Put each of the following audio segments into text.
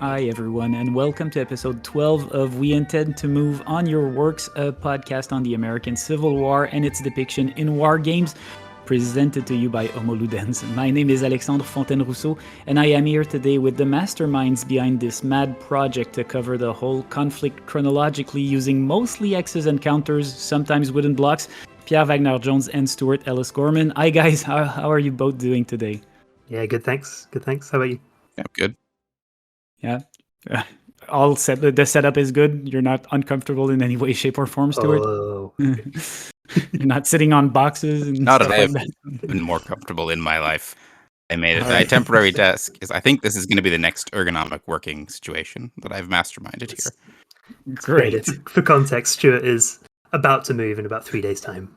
Hi, everyone, and welcome to episode 12 of We Intend to Move On Your Works, a podcast on the American Civil War and its depiction in war games, presented to you by Homo Ludens. My name is Alexandre Fontaine-Rousseau, and I am here today with the masterminds behind this mad project to cover the whole conflict chronologically using mostly X's and counters, sometimes wooden blocks, Pierre Wagner-Jones and Stuart Ellis-Gorman. Hi, guys. How are you both doing today? Yeah, good, thanks. Good, thanks. How about you? Yeah, good. Yeah. All set. The setup is good. You're not uncomfortable in any way, shape, or form, Stuart. Oh, You're not sitting on boxes and Not stuff that like I've that. been more comfortable in my life. I made it. My temporary desk is. I think this is going to be the next ergonomic working situation that I've masterminded here. Great. For context, Stuart is about to move in about 3 days' time.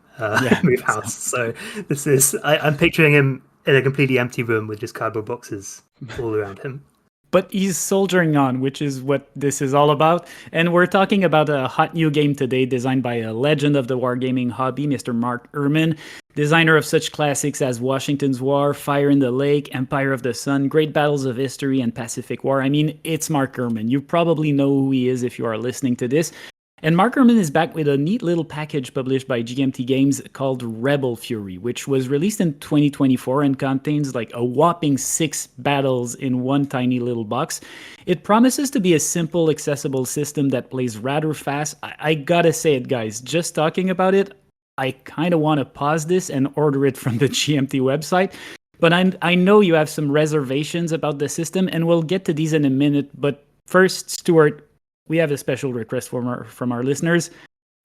Move house. So this is. I'm picturing him in a completely empty room with just cardboard boxes all around him. But he's soldiering on, which is what this is all about. And we're talking about a hot new game today designed by a legend of the wargaming hobby, Mr. Mark Herman, designer of such classics as Washington's War, Fire in the Lake, Empire of the Sun, Great Battles of History, and Pacific War. I mean, it's Mark Herman. You probably know who he is if you are listening to this. And Mark Herman is back with a neat little package published by GMT Games called Rebel Fury, which was released in 2024 and contains like a whopping 6 battles in one tiny little box. It promises to be a simple, accessible system that plays rather fast. I gotta say it, guys, just talking about it, I kind of want to pause this and order it from the GMT website. But I know you have some reservations about the system, and we'll get to these in a minute. But first, Stuart, we have a special request from our listeners.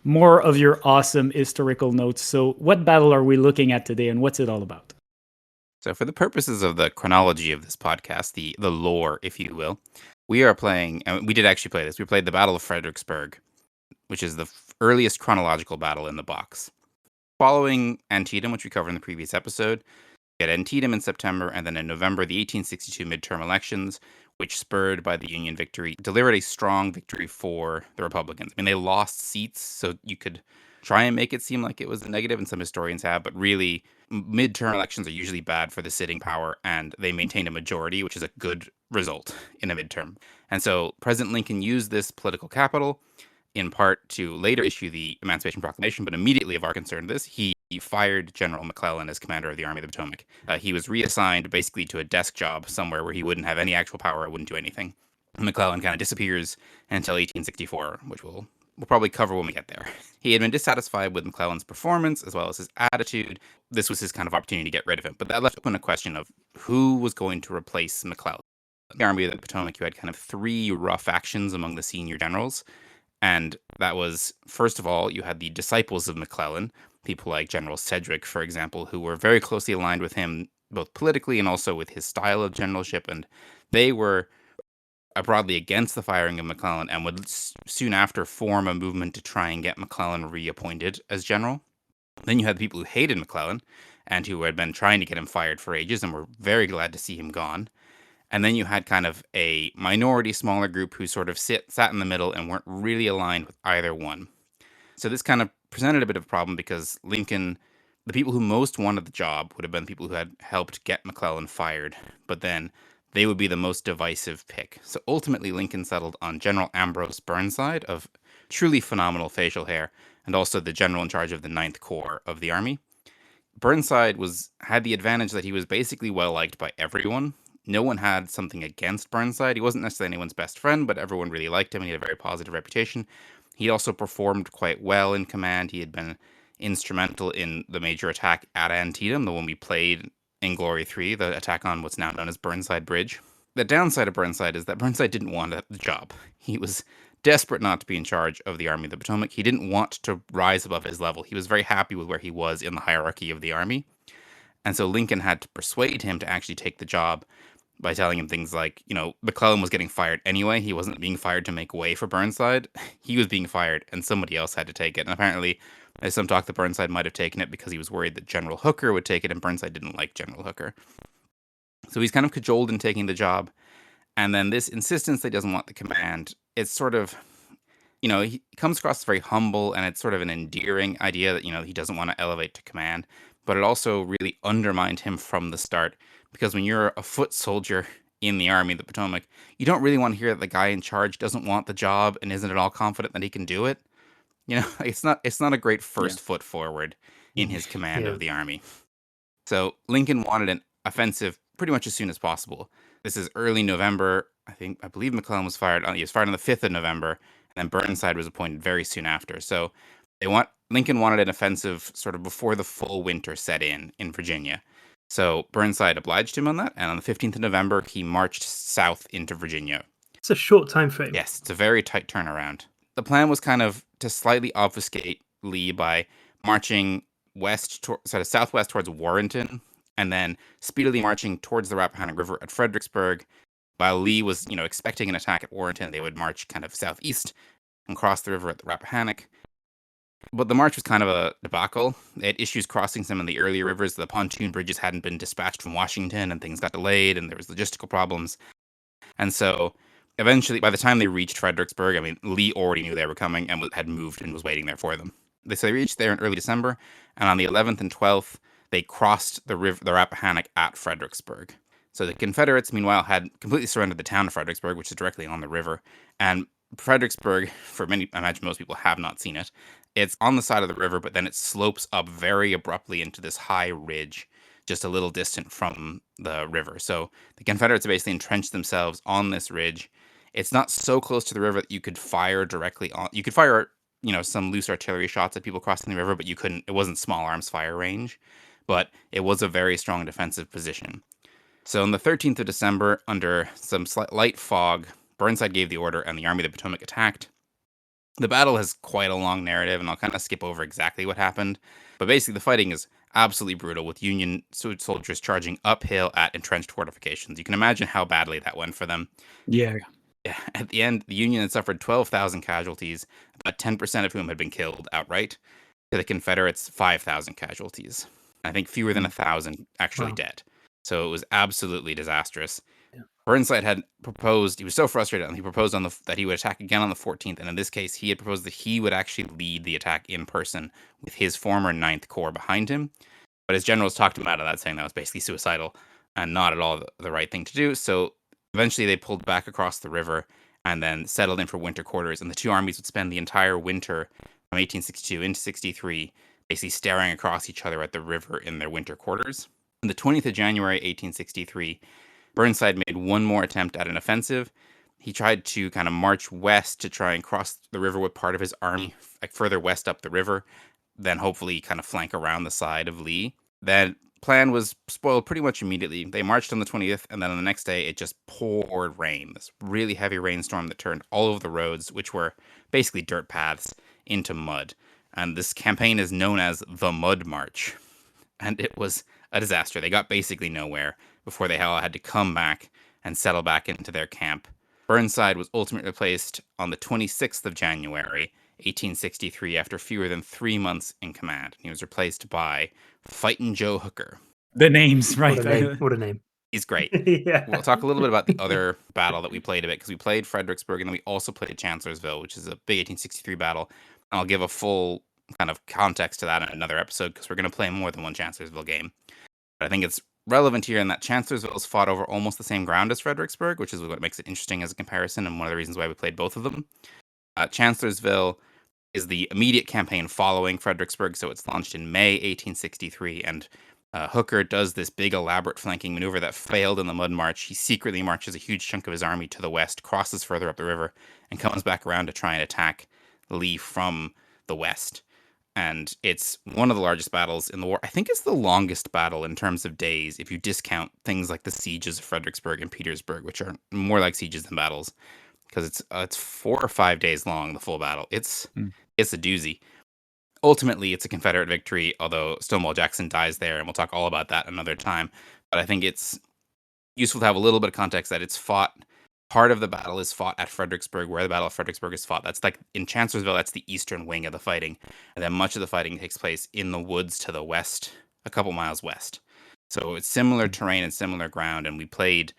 More of your awesome historical notes. So what battle are we looking at today, and what's it all about? So, for the purposes of the chronology of this podcast, the lore, if you will, we are playing, and we did actually play this. We played the Battle of Fredericksburg, which is the earliest chronological battle in the box. Following Antietam, which we covered in the previous episode, we had Antietam in September, and then in November, the 1862 midterm elections, which, spurred by the Union victory, delivered a strong victory for the Republicans. I mean, they lost seats, so you could try and make it seem like it was a negative, and some historians have, but really, midterm elections are usually bad for the sitting power, and they maintained a majority, which is a good result in a midterm. And so President Lincoln used this political capital in part to later issue the Emancipation Proclamation, but immediately of our concern this, he fired General McClellan as commander of the Army of the Potomac. He was reassigned basically to a desk job somewhere where he wouldn't have any actual power, wouldn't do anything. McClellan kind of disappears until 1864, which we'll probably cover when we get there. He had been dissatisfied with McClellan's performance as well as his attitude. This was his kind of opportunity to get rid of him, but that left open a question of who was going to replace McClellan. In the Army of the Potomac, you had kind of 3 rough factions among the senior generals. And that was, first of all, you had the disciples of McClellan, people like General Sedgwick, for example, who were very closely aligned with him, both politically and also with his style of generalship. And they were broadly against the firing of McClellan and would soon after form a movement to try and get McClellan reappointed as general. Then you had the people who hated McClellan and who had been trying to get him fired for ages and were very glad to see him gone. And then you had kind of a minority, smaller group who sort of sat in the middle and weren't really aligned with either one. So this kind of presented a bit of a problem because Lincoln, the people who most wanted the job would have been people who had helped get McClellan fired, but then they would be the most divisive pick. So ultimately, Lincoln settled on General Ambrose Burnside of truly phenomenal facial hair and also the general in charge of the 9th Corps of the Army. Burnside had the advantage that he was basically well-liked by everyone. No one had something against Burnside. He wasn't necessarily anyone's best friend, but everyone really liked him, and he had a very positive reputation. He also performed quite well in command. He had been instrumental in the major attack at Antietam, the one we played in Glory 3, the attack on what's now known as Burnside Bridge. The downside of Burnside is that Burnside didn't want the job. He was desperate not to be in charge of the Army of the Potomac. He didn't want to rise above his level. He was very happy with where he was in the hierarchy of the Army. And so Lincoln had to persuade him to actually take the job by telling him things like, McClellan was getting fired anyway. He wasn't being fired to make way for Burnside. He was being fired, and somebody else had to take it. And apparently, there's some talk that Burnside might have taken it because he was worried that General Hooker would take it, and Burnside didn't like General Hooker. So he's kind of cajoled in taking the job. And then this insistence that he doesn't want the command, it's sort of, he comes across as very humble, and it's sort of an endearing idea that, he doesn't want to elevate to command. But it also really undermined him from the start. Because when you're a foot soldier in the Army of the Potomac, you don't really want to hear that the guy in charge doesn't want the job and isn't at all confident that he can do it. It's not a great Yeah. first foot forward in his command Yeah. of the army. So Lincoln wanted an offensive pretty much as soon as possible. This is early November. I believe McClellan was fired. He was fired on the 5th of November, and then Burnside was appointed very soon after. So Lincoln wanted an offensive sort of before the full winter set in Virginia. So Burnside obliged him on that, and on the 15th of November, he marched south into Virginia. It's a short time frame. Yes, it's a very tight turnaround. The plan was kind of to slightly obfuscate Lee by marching southwest towards Warrenton, and then speedily marching towards the Rappahannock River at Fredericksburg. While Lee was, expecting an attack at Warrenton, they would march kind of southeast and cross the river at the Rappahannock. But the march was kind of a debacle. They had issues crossing some of the earlier rivers. The pontoon bridges hadn't been dispatched from Washington, and things got delayed, and there was logistical problems. And so eventually, by the time they reached Fredericksburg, Lee already knew they were coming and had moved and was waiting there for them. They reached there in early December, and on the 11th and 12th, they crossed the Rappahannock at Fredericksburg. So the Confederates, meanwhile, had completely surrendered the town of Fredericksburg, which is directly on the river. And Fredericksburg, for many, I imagine most people have not seen it, it's on the side of the river, but then it slopes up very abruptly into this high ridge, just a little distant from the river. So the Confederates basically entrenched themselves on this ridge. It's not so close to the river that you could fire directly on. You could fire, some loose artillery shots at people crossing the river, but you couldn't. It wasn't small arms fire range, but it was a very strong defensive position. So on the 13th of December, under some light fog, Burnside gave the order, and the Army of the Potomac attacked. The battle has quite a long narrative, and I'll kind of skip over exactly what happened. But basically, the fighting is absolutely brutal, with Union soldiers charging uphill at entrenched fortifications. You can imagine how badly that went for them. Yeah. At the end, the Union had suffered 12,000 casualties, about 10% of whom had been killed outright. To the Confederates, 5,000 casualties. I think fewer than 1,000 actually dead. So it was absolutely disastrous. Yeah. Burnside had proposed, he was so frustrated, and he proposed that he would attack again on the 14th, and in this case, he had proposed that he would actually lead the attack in person with his former 9th Corps behind him. But his generals talked him out of that, saying that was basically suicidal and not at all the right thing to do. So eventually they pulled back across the river and then settled in for winter quarters, and the two armies would spend the entire winter from 1862 into 63 basically staring across each other at the river in their winter quarters. On the 20th of January, 1863, Burnside made one more attempt at an offensive. He tried to kind of march west to try and cross the river with part of his army, further west up the river, then hopefully kind of flank around the side of Lee. That plan was spoiled pretty much immediately. They marched on the 20th, and then on the next day, it just poured rain. This really heavy rainstorm that turned all over the roads, which were basically dirt paths, into mud. And this campaign is known as the Mud March. And it was a disaster. They got basically nowhere before they all had to come back and settle back into their camp. Burnside was ultimately replaced on the 26th of January, 1863, after fewer than 3 months in command. He was replaced by Fightin' Joe Hooker. The names, right? What a name. He's great. Yeah. We'll talk a little bit about the other battle that we played a bit, because we played Fredericksburg, and then we also played Chancellorsville, which is a big 1863 battle. And I'll give a full kind of context to that in another episode, because we're going to play more than one Chancellorsville game. But I think it's relevant here in that Chancellorsville is fought over almost the same ground as Fredericksburg, which is what makes it interesting as a comparison, and one of the reasons why we played both of them. Chancellorsville is the immediate campaign following Fredericksburg, so it's launched in May 1863, and Hooker does this big elaborate flanking maneuver that failed in the Mud March. He secretly marches a huge chunk of his army to the west, crosses further up the river, and comes back around to try and attack Lee from the west. And it's one of the largest battles in the war. I think it's the longest battle in terms of days, if you discount things like the sieges of Fredericksburg and Petersburg, which are more like sieges than battles, because it's 4 or 5 days long, the full battle. It's a doozy. Ultimately, it's a Confederate victory, although Stonewall Jackson dies there, and we'll talk all about that another time. But I think it's useful to have a little bit of context that it's fought. Part of the battle is fought at Fredericksburg, where the Battle of Fredericksburg is fought. That's like in Chancellorsville, that's the eastern wing of the fighting. And then much of the fighting takes place in the woods to the west, a couple miles west. So it's similar terrain and similar ground, and we played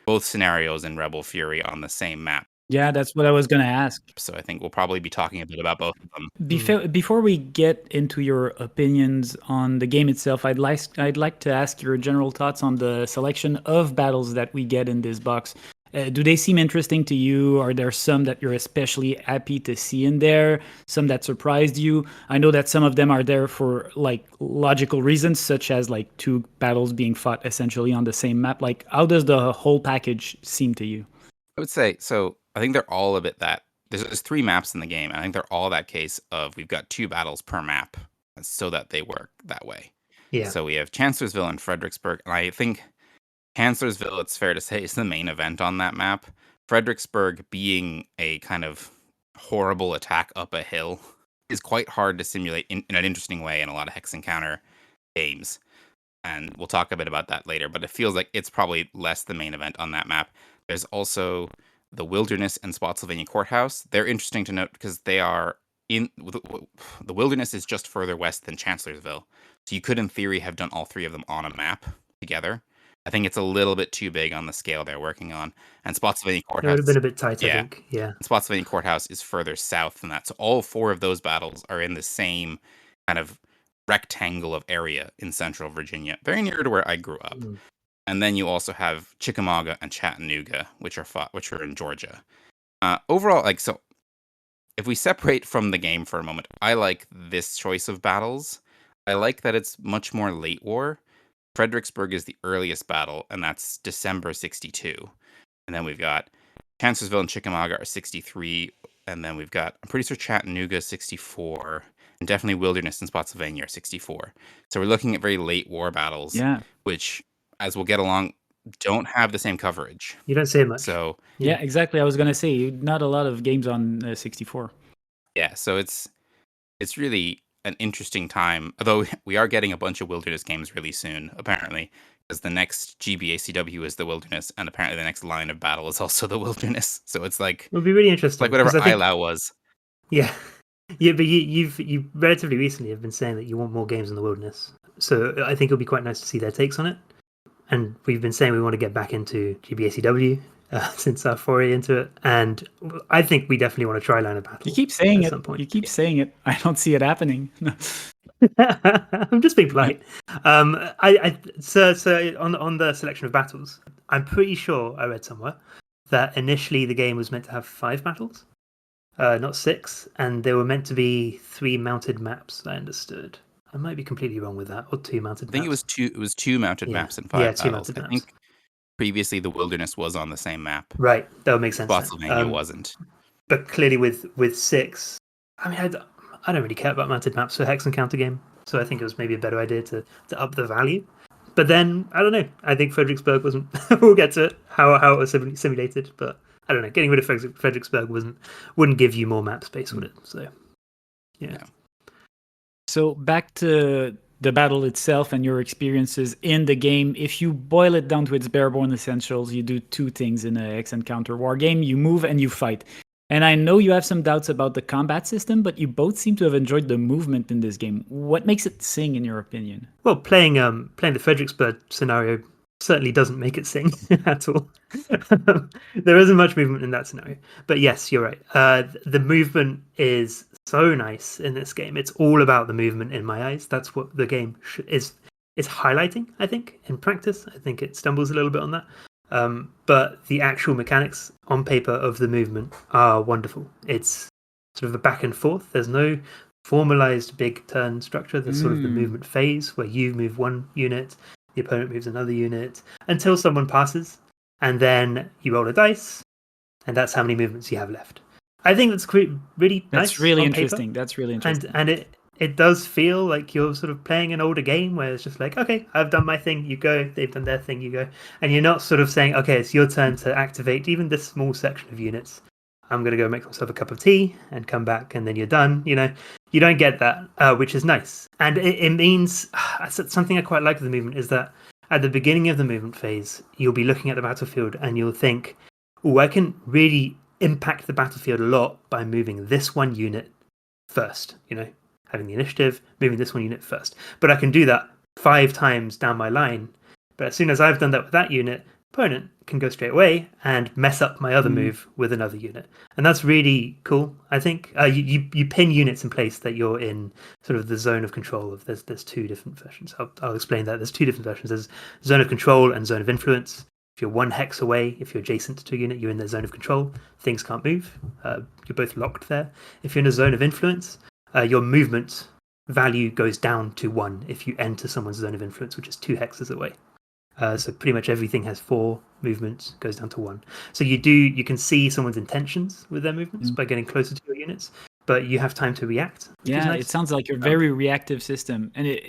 both scenarios in Rebel Fury on the same map. Yeah, that's what I was going to ask. So I think we'll probably be talking a bit about both of them. Before we get into your opinions on the game itself, I'd like to ask your general thoughts on the selection of battles that we get in this box. Do they seem interesting to you? Are there some that you're especially happy to see in there? Some that surprised you? I know that some of them are there for like logical reasons, such as like two battles being fought essentially on the same map. Like, how does the whole package seem to you? I would say so. I think they're all a bit that. There's 3 maps in the game, and I think they're all that case of we've got 2 battles per map, so that they work that way. Yeah. So we have Chancellorsville and Fredericksburg, and I think Chancellorsville, it's fair to say, is the main event on that map. Fredericksburg being a kind of horrible attack up a hill is quite hard to simulate in an interesting way in a lot of hex encounter games. And we'll talk a bit about that later, but it feels like it's probably less the main event on that map. There's also the Wilderness and Spotsylvania Courthouse. They're interesting to note because they are in the Wilderness is just further west than Chancellorsville. So you could, in theory, have done all 3 of them on a map together. I think it's a little bit too big on the scale they're working on. And Spotsylvania It would Courthouse, have been a bit tight, I Yeah. think. Yeah. Spotsylvania Courthouse is further south than that. So all 4 of those battles are in the same kind of rectangle of area in central Virginia, very near to where I grew up. Mm. And then you also have Chickamauga and Chattanooga, which are in Georgia. Overall, like, so if we separate from the game for a moment, I like this choice of battles. I like that it's much more late war. Fredericksburg is the earliest battle, and that's December 62. And then we've got Chancellorsville and Chickamauga are 63. And then we've got, I'm pretty sure Chattanooga 64. And definitely Wilderness and Spotsylvania are 64. So we're looking at very late war battles, Yeah. which, as we'll get along, don't have the same coverage. You don't say much. So Yeah, exactly. I was going to say, not a lot of games on 64. yeah, so it's really an interesting time. Although we are getting a bunch of Wilderness games really soon, apparently, because the next GBACW is the Wilderness, and apparently the next line of battle is also the Wilderness. So it's like It would be really interesting. like whatever 'cause I think- ILAO was. Yeah. Yeah, but you relatively recently have been saying that you want more games in the Wilderness. So I think it'll be quite nice to see their takes on it. And we've been saying we want to get back into GBACW since our foray into it. And I think we definitely want to try Line of Battle. You keep saying at it. some point. You keep saying it. I don't see it happening. I'm just being polite. So on the selection of battles, I'm pretty sure I read somewhere that initially the game was meant to have 5 battles, not 6, and there were meant to be 3 mounted maps. I understood. I might be completely wrong with that, or 2 mounted. I think maps. it was 2 mounted Yeah. maps and 5 Yeah, 2 battles. mounted I maps. think previously the Wilderness was on the same map. Right, that would make sense. then. Spotsylvania wasn't. But clearly with 6, I mean, I don't really care about mounted maps for hex and counter game, so I think it was maybe a better idea to up the value. But then I don't know. I think Fredericksburg wasn't. We'll get to it, how it was simulated, but I don't know. Getting rid of Fredericksburg wouldn't give you more map space, would it? So yeah. So back to the battle itself and your experiences in the game. If you boil it down to its bare-bone essentials, you do 2 things in a hex and counter war game. You move and you fight. And I know you have some doubts about the combat system, but you both seem to have enjoyed the movement in this game. What makes it sing, in your opinion? Well, playing the Fredericksburg scenario certainly doesn't make it sing at all. There isn't much movement in that scenario, but yes, you're right. The movement is so nice in this game. It's all about the movement in my eyes. That's what the game is highlighting. I think in practice, I think it stumbles a little bit on that. But the actual mechanics on paper of the movement are wonderful. It's sort of a back and forth. There's no formalized big turn structure. There's sort of the movement phase where you move one unit, the opponent moves another unit until someone passes, and then you roll a dice, and that's how many movements you have left. I think that's really nice. That's really on paper. interesting. That's really interesting. And it does feel like you're sort of playing an older game where it's just like, okay, I've done my thing, you go. They've done their thing, you go. And you're not sort of saying, okay, it's your turn to activate even this small section of units. I'm going to go make myself a cup of tea and come back, and then you're done. You know, you don't get that, which is nice. And it means something I quite like of the movement is that at the beginning of the movement phase, you'll be looking at the battlefield and you'll think, oh, I can really impact the battlefield a lot by moving this one unit first, you know, having the initiative, moving this one unit first. But I can do that 5 times down my line. But as soon as I've done that with that unit, opponent can go straight away and mess up my other move with another unit, and that's really cool. I think you pin units in place that you're in sort of the zone of control of. There's two different versions. I'll explain that. There's two different versions. There's zone of control and zone of influence. If you're one hex away, if you're adjacent to a unit, you're in the zone of control. Things can't move. You're both locked there. If you're in a zone of influence, your movement value goes down to 1 if you enter someone's zone of influence, which is 2 hexes away. So pretty much everything has 4 movements, goes down to 1. So you can see someone's intentions with their movements by getting closer to your units, but you have time to react. Yeah, nice. it sounds like a very reactive system, and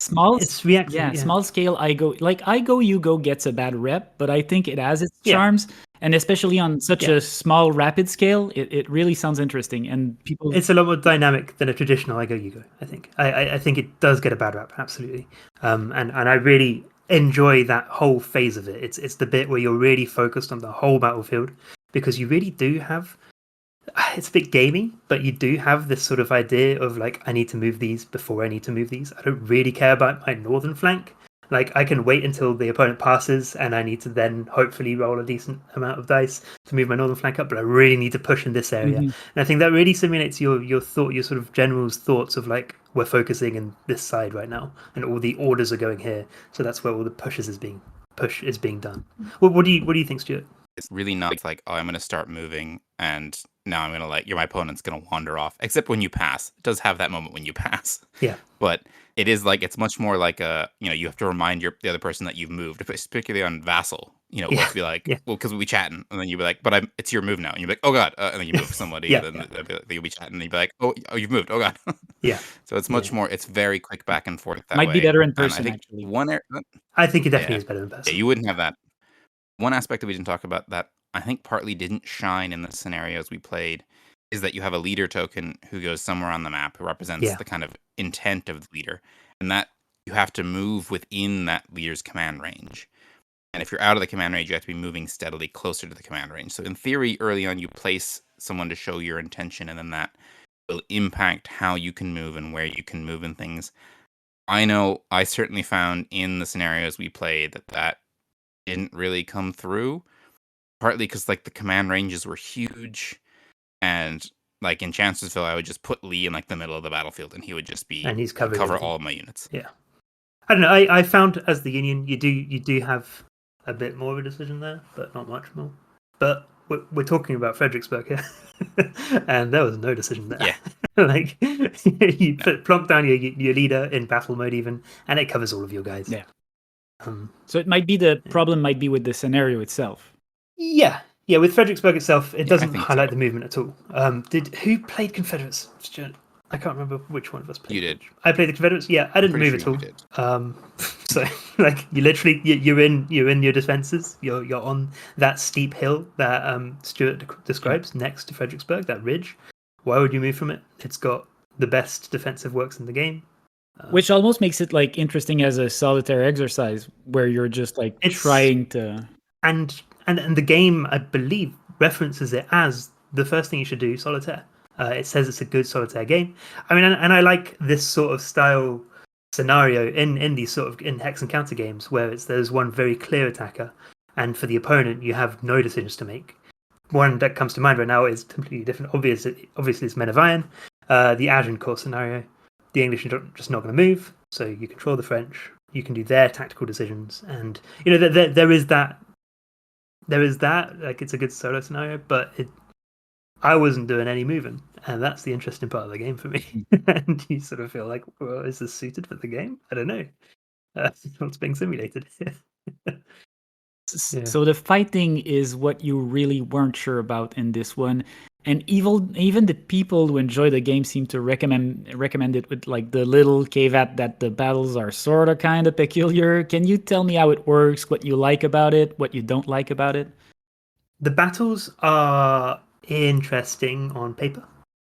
small. It's reactive. Yeah, small scale. I go, you go gets a bad rep, but I think it has its charms, and especially on such a small, rapid scale, it really sounds interesting. And people, it's a lot more dynamic than a traditional I go, you go. I think. I think it does get a bad rap, absolutely. And I really enjoy that whole phase of it. It's the bit where you're really focused on the whole battlefield, because you really do have. It's a bit gamey, but you do have this sort of idea of like, I need to move these before I need to move these. I don't really care about my northern flank. Like, I can wait until the opponent passes, and I need to then hopefully roll a decent amount of dice to move my northern flank up. But I really need to push in this area, and I think that really simulates your sort of general's thoughts of like, we're focusing in this side right now, and all the orders are going here. So that's where all the push is being done. What do you think, Stuart? It's really not like, oh, I'm going to start moving, and now I'm going to my opponent's going to wander off. Except when you pass. It does have that moment when you pass. Yeah. But it is like, it's much more like you have to remind the other person that you've moved, particularly on Vassal. It'll be like, well, because we'll be chatting, and then you'll be like, but it's your move now. And you'll be like, oh, God. And then you move somebody, and then you'll be chatting, and you'll be like, oh, you've moved. Oh, God. Yeah. So it's much more, it's very quick back and forth that might way. be better in person, I think actually. I think it definitely is better in person. Yeah, you wouldn't have that. One aspect that we didn't talk about that I think partly didn't shine in the scenarios we played is that you have a leader token who goes somewhere on the map who represents the kind of intent of the leader, and that you have to move within that leader's command range. And if you're out of the command range, you have to be moving steadily closer to the command range. So in theory, early on, you place someone to show your intention, and then that will impact how you can move and where you can move and things. I know I certainly found in the scenarios we played that didn't really come through. Partly because like the command ranges were huge, and like in Chancellorsville, I would just put Lee in like the middle of the battlefield, and he would just be and he's cover all of my units. Yeah, I don't know. I found as the Union, you do have a bit more of a decision there, but not much more. But we're talking about Fredericksburg here, and there was no decision there. Yeah, like you plonk down your leader in battle mode even, and it covers all of your guys. Yeah. So it might be the problem might be with the scenario itself. Yeah, with Fredericksburg itself, it doesn't highlight the movement at all. Who played Confederates? Stuart? I can't remember which one of us played. You did. I played the Confederates. Yeah, I didn't move at all. So like you're in your defenses. You're on that steep hill that Stuart describes next to Fredericksburg, that ridge. Why would you move from it? It's got the best defensive works in the game. Which almost makes it like interesting as a solitaire exercise where you're just like trying to and the game, I believe, references it as the first thing you should do, solitaire. It says it's a good solitaire game. I mean, and I like this sort of style scenario in these sort of in hex and counter games where there's one very clear attacker, and for the opponent you have no decisions to make. One that comes to mind right now is completely different. Obviously, it's Men of Iron, the Agincourt scenario. The English are just not going to move, so you control the French. You can do their tactical decisions, and there is that. Like, it's a good solo scenario, but I wasn't doing any moving, and that's the interesting part of the game for me. And you sort of feel like, well, is this suited for the game? I don't know. What's being simulated here? So the fighting is what you really weren't sure about in this one, and even the people who enjoy the game seem to recommend it with like the little caveat that the battles are sort of kind of peculiar. Can you tell me how it works, what you like about it, what you don't like about it? The battles are interesting on paper,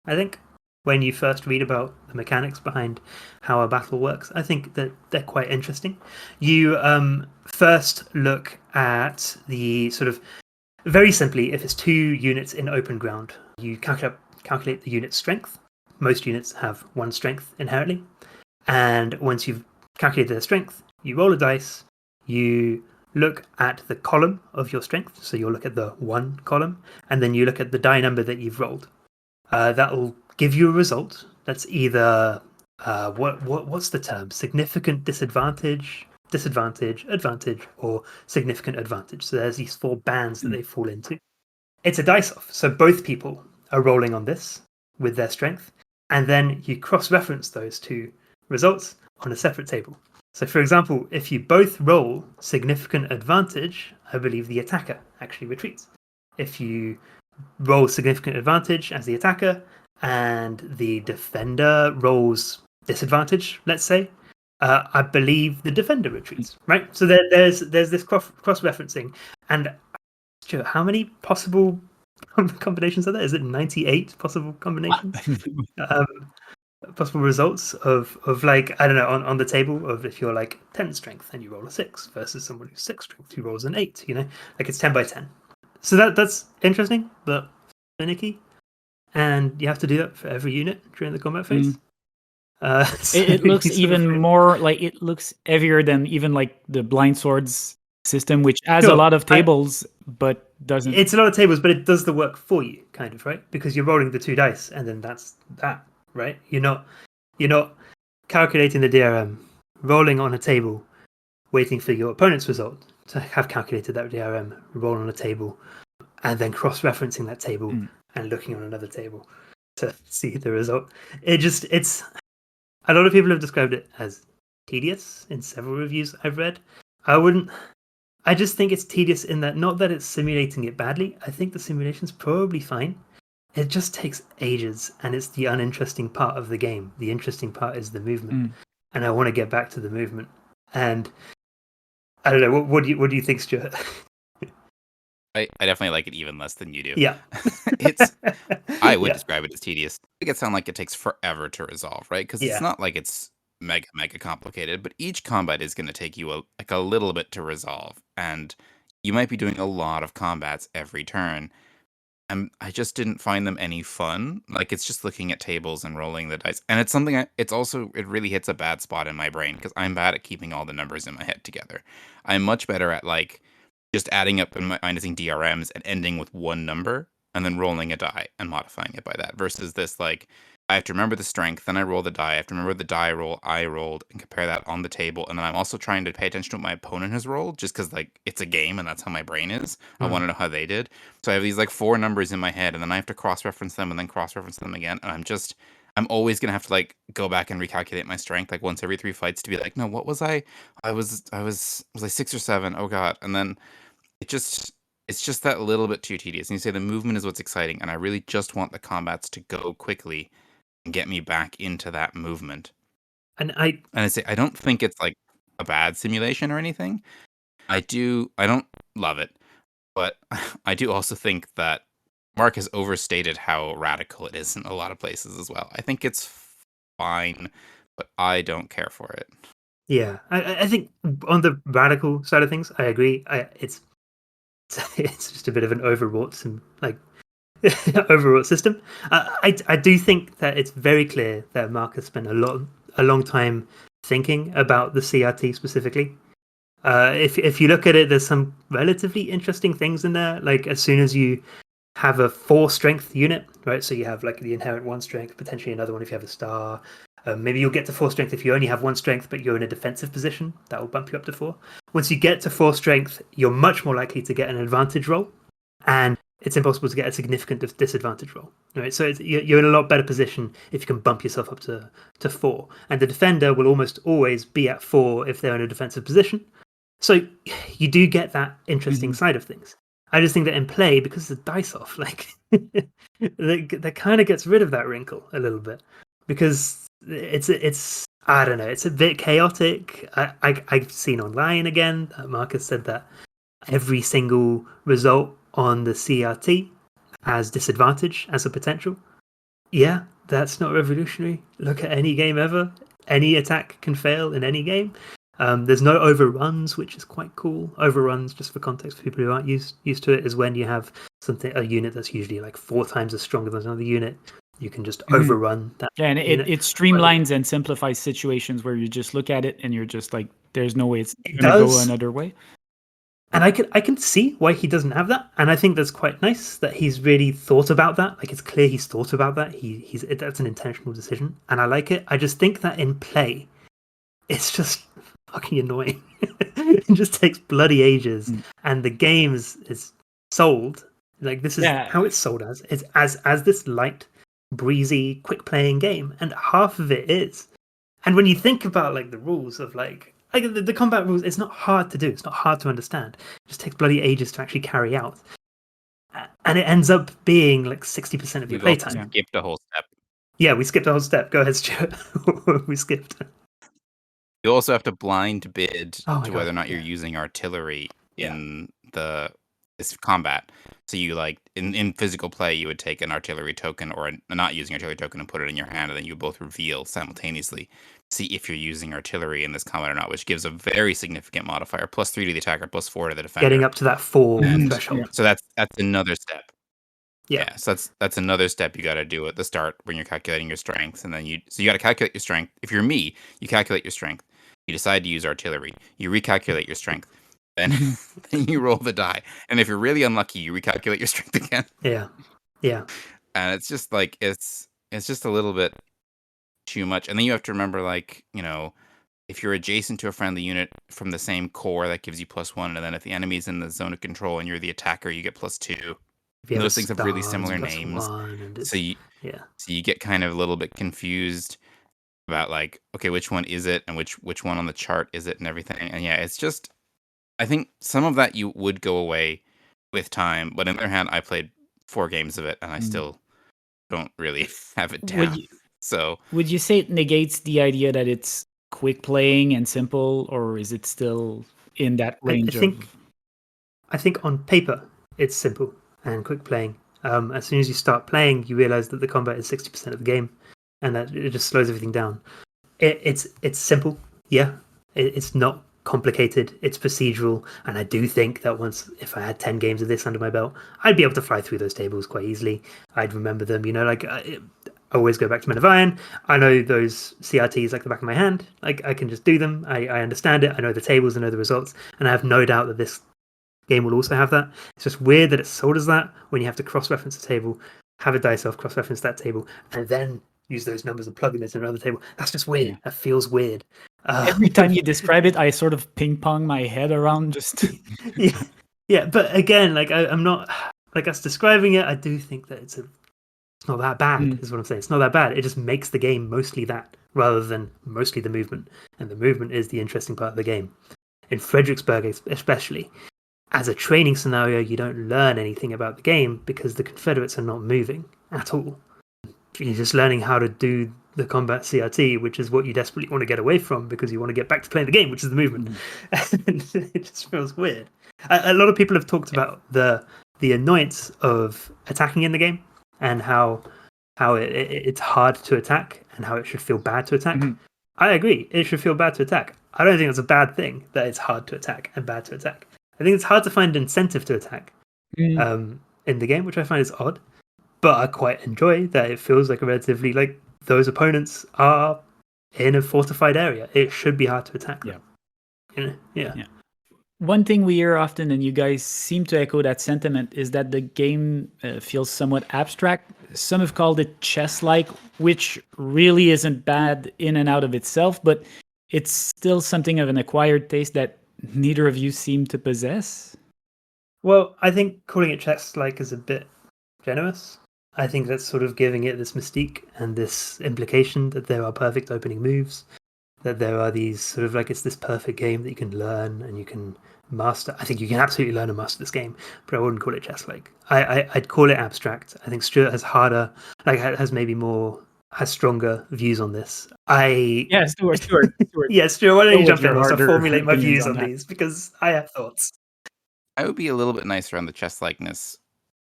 I think. When you first read about the mechanics behind how a battle works, I think that they're quite interesting. You first look at the sort of, very simply, if it's 2 units in open ground, you calculate the unit's strength. Most units have 1 strength inherently. And once you've calculated their strength, you roll a dice, you look at the column of your strength. So you'll look at the 1 column, and then you look at the die number that you've rolled. That will give you a result that's either what's the term? Significant disadvantage, advantage, or significant advantage. So there's these 4 bands that they fall into. It's a dice off. So both people are rolling on this with their strength, and then you cross-reference those 2 results on a separate table. So for example, if you both roll significant advantage, I believe the attacker actually retreats. If you roll significant advantage as the attacker and the defender rolls disadvantage, let's say, I believe the defender retreats, right? So there's this cross-referencing. And Stuart, how many possible combinations are there? Is it 98 possible combinations? Possible results of like, I don't know, on the table of if you're like 10 strength and you roll a 6 versus someone who's 6 strength who rolls an 8, you know, like it's 10 by 10. So that's interesting, but finicky, and you have to do that for every unit during the combat phase. So it looks even more like, it looks heavier than even like the blind swords system, which has a lot of tables, but doesn't. It's a lot of tables, but it does the work for you, kind of, right? Because you're rolling the 2 dice, and then that's that, right? You're not calculating the DRM, rolling on a table, waiting for your opponent's result to have calculated that DRM, roll on a table, and then cross-referencing that table and looking on another table to see the result. It's a lot of people have described it as tedious in several reviews I've read. I just think it's tedious in that, not that it's simulating it badly. I think the simulation's probably fine. It just takes ages, and it's the uninteresting part of the game. The interesting part is the movement, and I want to get back to the movement. And I don't know. What do you think, Stuart? I definitely like it even less than you do. Yeah, I would describe it as tedious. It sounds like it takes forever to resolve, right? Because it's not like it's mega complicated, but each combat is going to take you a little bit to resolve, and you might be doing a lot of combats every turn. And I just didn't find them any fun. Like, it's just looking at tables and rolling the dice, and it's something. It really hits a bad spot in my brain because I'm bad at keeping all the numbers in my head together. I'm much better at like just adding up and minusing DRMs and ending with one number and then rolling a die and modifying it by that. Versus this, like, I have to remember the strength, then I roll the die. I have to remember the die roll I rolled and compare that on the table. And then I'm also trying to pay attention to what my opponent has rolled, just because like it's a game and that's how my brain is. I want to know how they did. So I have these like 4 numbers in my head, and then I have to cross-reference them and then cross-reference them again. And I'm always gonna have to like go back and recalculate my strength like once every 3 fights to be like, no, what was I? Was I 6 or 7? Oh god. And then it's just that little bit too tedious. And you say the movement is what's exciting, and I really just want the combats to go quickly and get me back into that movement. And I say I don't think it's like a bad simulation or anything. I don't love it, but I do also think that Mark has overstated how radical it is in a lot of places as well. I think it's fine, but I don't care for it. Yeah, I think on the radical side of things, I agree. It's just a bit of an overwrought system. I do think that it's very clear that Mark has spent a long time thinking about the CRT specifically. If you look at it, there's some relatively interesting things in there. Like, as soon as you have a 4 strength unit, right? So you have like the inherent 1 strength, potentially another one if you have a star. Maybe you'll get to 4 strength if you only have 1 strength, but you're in a defensive position. That will bump you up to 4. Once you get to 4 strength, you're much more likely to get an advantage roll, and it's impossible to get a significant disadvantage roll. Right? So you're in a lot better position if you can bump yourself up to 4. And the defender will almost always be at 4 if they're in a defensive position. So you do get that interesting side of things. I just think that in play, because it's a dice off, like that kind of gets rid of that wrinkle a little bit, because it's I don't know, it's a bit chaotic. I've seen online again that Marcus said that every single result on the CRT has disadvantage as a potential. Yeah, that's not revolutionary. Look at any game ever. Any attack can fail in any game. There's no overruns, which is quite cool. Overruns, just for context for people who aren't used to it, is when you have a unit that's usually like 4 times as strong as another unit. You can just overrun that. Yeah, and it streamlines and simplifies situations where you just look at it and you're just like, there's no way it's going to go another way. And I can see why he doesn't have that, and I think that's quite nice that he's really thought about that. Like, it's clear he's thought about that. That's an intentional decision, and I like it. I just think that in play, it's just fucking annoying. It just takes bloody ages, and the game is sold. Like, this is how it's sold as. It's as this light, breezy, quick playing game, and half of it is. And when you think about like the rules of like the combat rules, it's not hard to do. It's not hard to understand. It just takes bloody ages to actually carry out. And it ends up being like 60% of your playtime. Skipped a whole step. Yeah, we skipped a whole step. Go ahead, Stuart. We skipped. You also have to blind bid to whether or not you're yeah. using artillery in this combat. So you like in physical play, you would take an artillery token or a not using artillery token and put it in your hand, and then you both reveal simultaneously. See if you're using artillery in this combat or not, which gives a very significant modifier, +3 to the attacker, +4 to the defender. Getting up to that 4 threshold. So that's another step. Yeah. So that's another step you got to do at the start when you're calculating your strengths, and then you got to calculate your strength. If you're me, you calculate your strength. You decide to use artillery. You recalculate your strength. Then you roll the die. And if you're really unlucky, you recalculate your strength again. Yeah. Yeah. And it's just like it's just a little bit too much. And then you have to remember, like, you know, if you're adjacent to a friendly unit from the same core, that gives you +1. And then if the enemy's in the zone of control and you're the attacker, you get +2. And those things have really similar names. So you get kind of a little bit confused about like, okay, which one is it and which one on the chart is it and everything. And yeah, it's just, I think some of that you would go away with time, but on the other hand, I played 4 games of it and I still don't really have it down. Would you say it negates the idea that it's quick playing and simple, or is it still in that range? I think on paper it's simple and quick playing. As soon as you start playing, you realize that the combat is 60% of the game, and that it just slows everything down. It's simple, yeah. It's not complicated. It's procedural, and I do think that if I had 10 games of this under my belt, I'd be able to fly through those tables quite easily. I'd remember them, you know, like I always go back to Men of Iron. I know those CRTs like the back of my hand. Like, I can just do them. I understand it. I know the tables. I know the results, and I have no doubt that this game will also have that. It's just weird that it's sold as that when you have to cross-reference a table, have a dice off, cross-reference that table, and then use those numbers and plug them into another table. That's just weird. That feels weird. Every time you describe it, I sort of ping-pong my head around just... yeah, but again, like, I'm not... Like, us describing it, I do think that it's not that bad, is what I'm saying. It's not that bad. It just makes the game mostly that, rather than mostly the movement. And the movement is the interesting part of the game. In Fredericksburg especially, as a training scenario, you don't learn anything about the game because the Confederates are not moving at all. You're just learning how to do the combat CRT, which is what you desperately want to get away from because you want to get back to playing the game, which is the movement. And it just feels weird. A lot of people have talked about the annoyance of attacking in the game and how it's hard to attack and how it should feel bad to attack. I agree. It should feel bad to attack. I don't think it's a bad thing that it's hard to attack and bad to attack. I think it's hard to find incentive to attack in the game, which I find is odd. But I quite enjoy that it feels like a relatively, like, those opponents are in a fortified area. It should be hard to attack them. Yeah. One thing we hear often, and you guys seem to echo that sentiment, is that the game feels somewhat abstract. Some have called it chess-like, which really isn't bad in and out of itself, but it's still something of an acquired taste that neither of you seem to possess. Well, I think calling it chess-like is a bit generous. I think that's sort of giving it this mystique and this implication that there are perfect opening moves, that there are these sort of like, it's this perfect game that you can learn and you can master. I think you can absolutely learn and master this game, but I wouldn't call it chess-like. I'd call it abstract. I think Stuart has has stronger views on this. Stuart. Yeah, Stuart, why don't you jump in whilst I formulate my views on these, because I have thoughts. I would be a little bit nicer on the chess-likeness.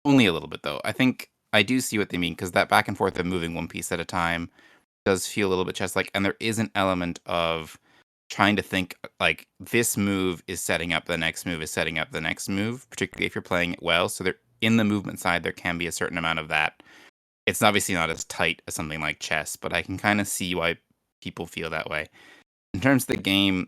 Only a little bit, though. I think I do see what they mean, because that back and forth of moving one piece at a time does feel a little bit chess-like, and there is an element of trying to think, like, this move is setting up the next move, is setting up the next move, particularly if you're playing it well. So in the movement side, there can be a certain amount of that. It's obviously not as tight as something like chess, but I can kind of see why people feel that way. In terms of the game,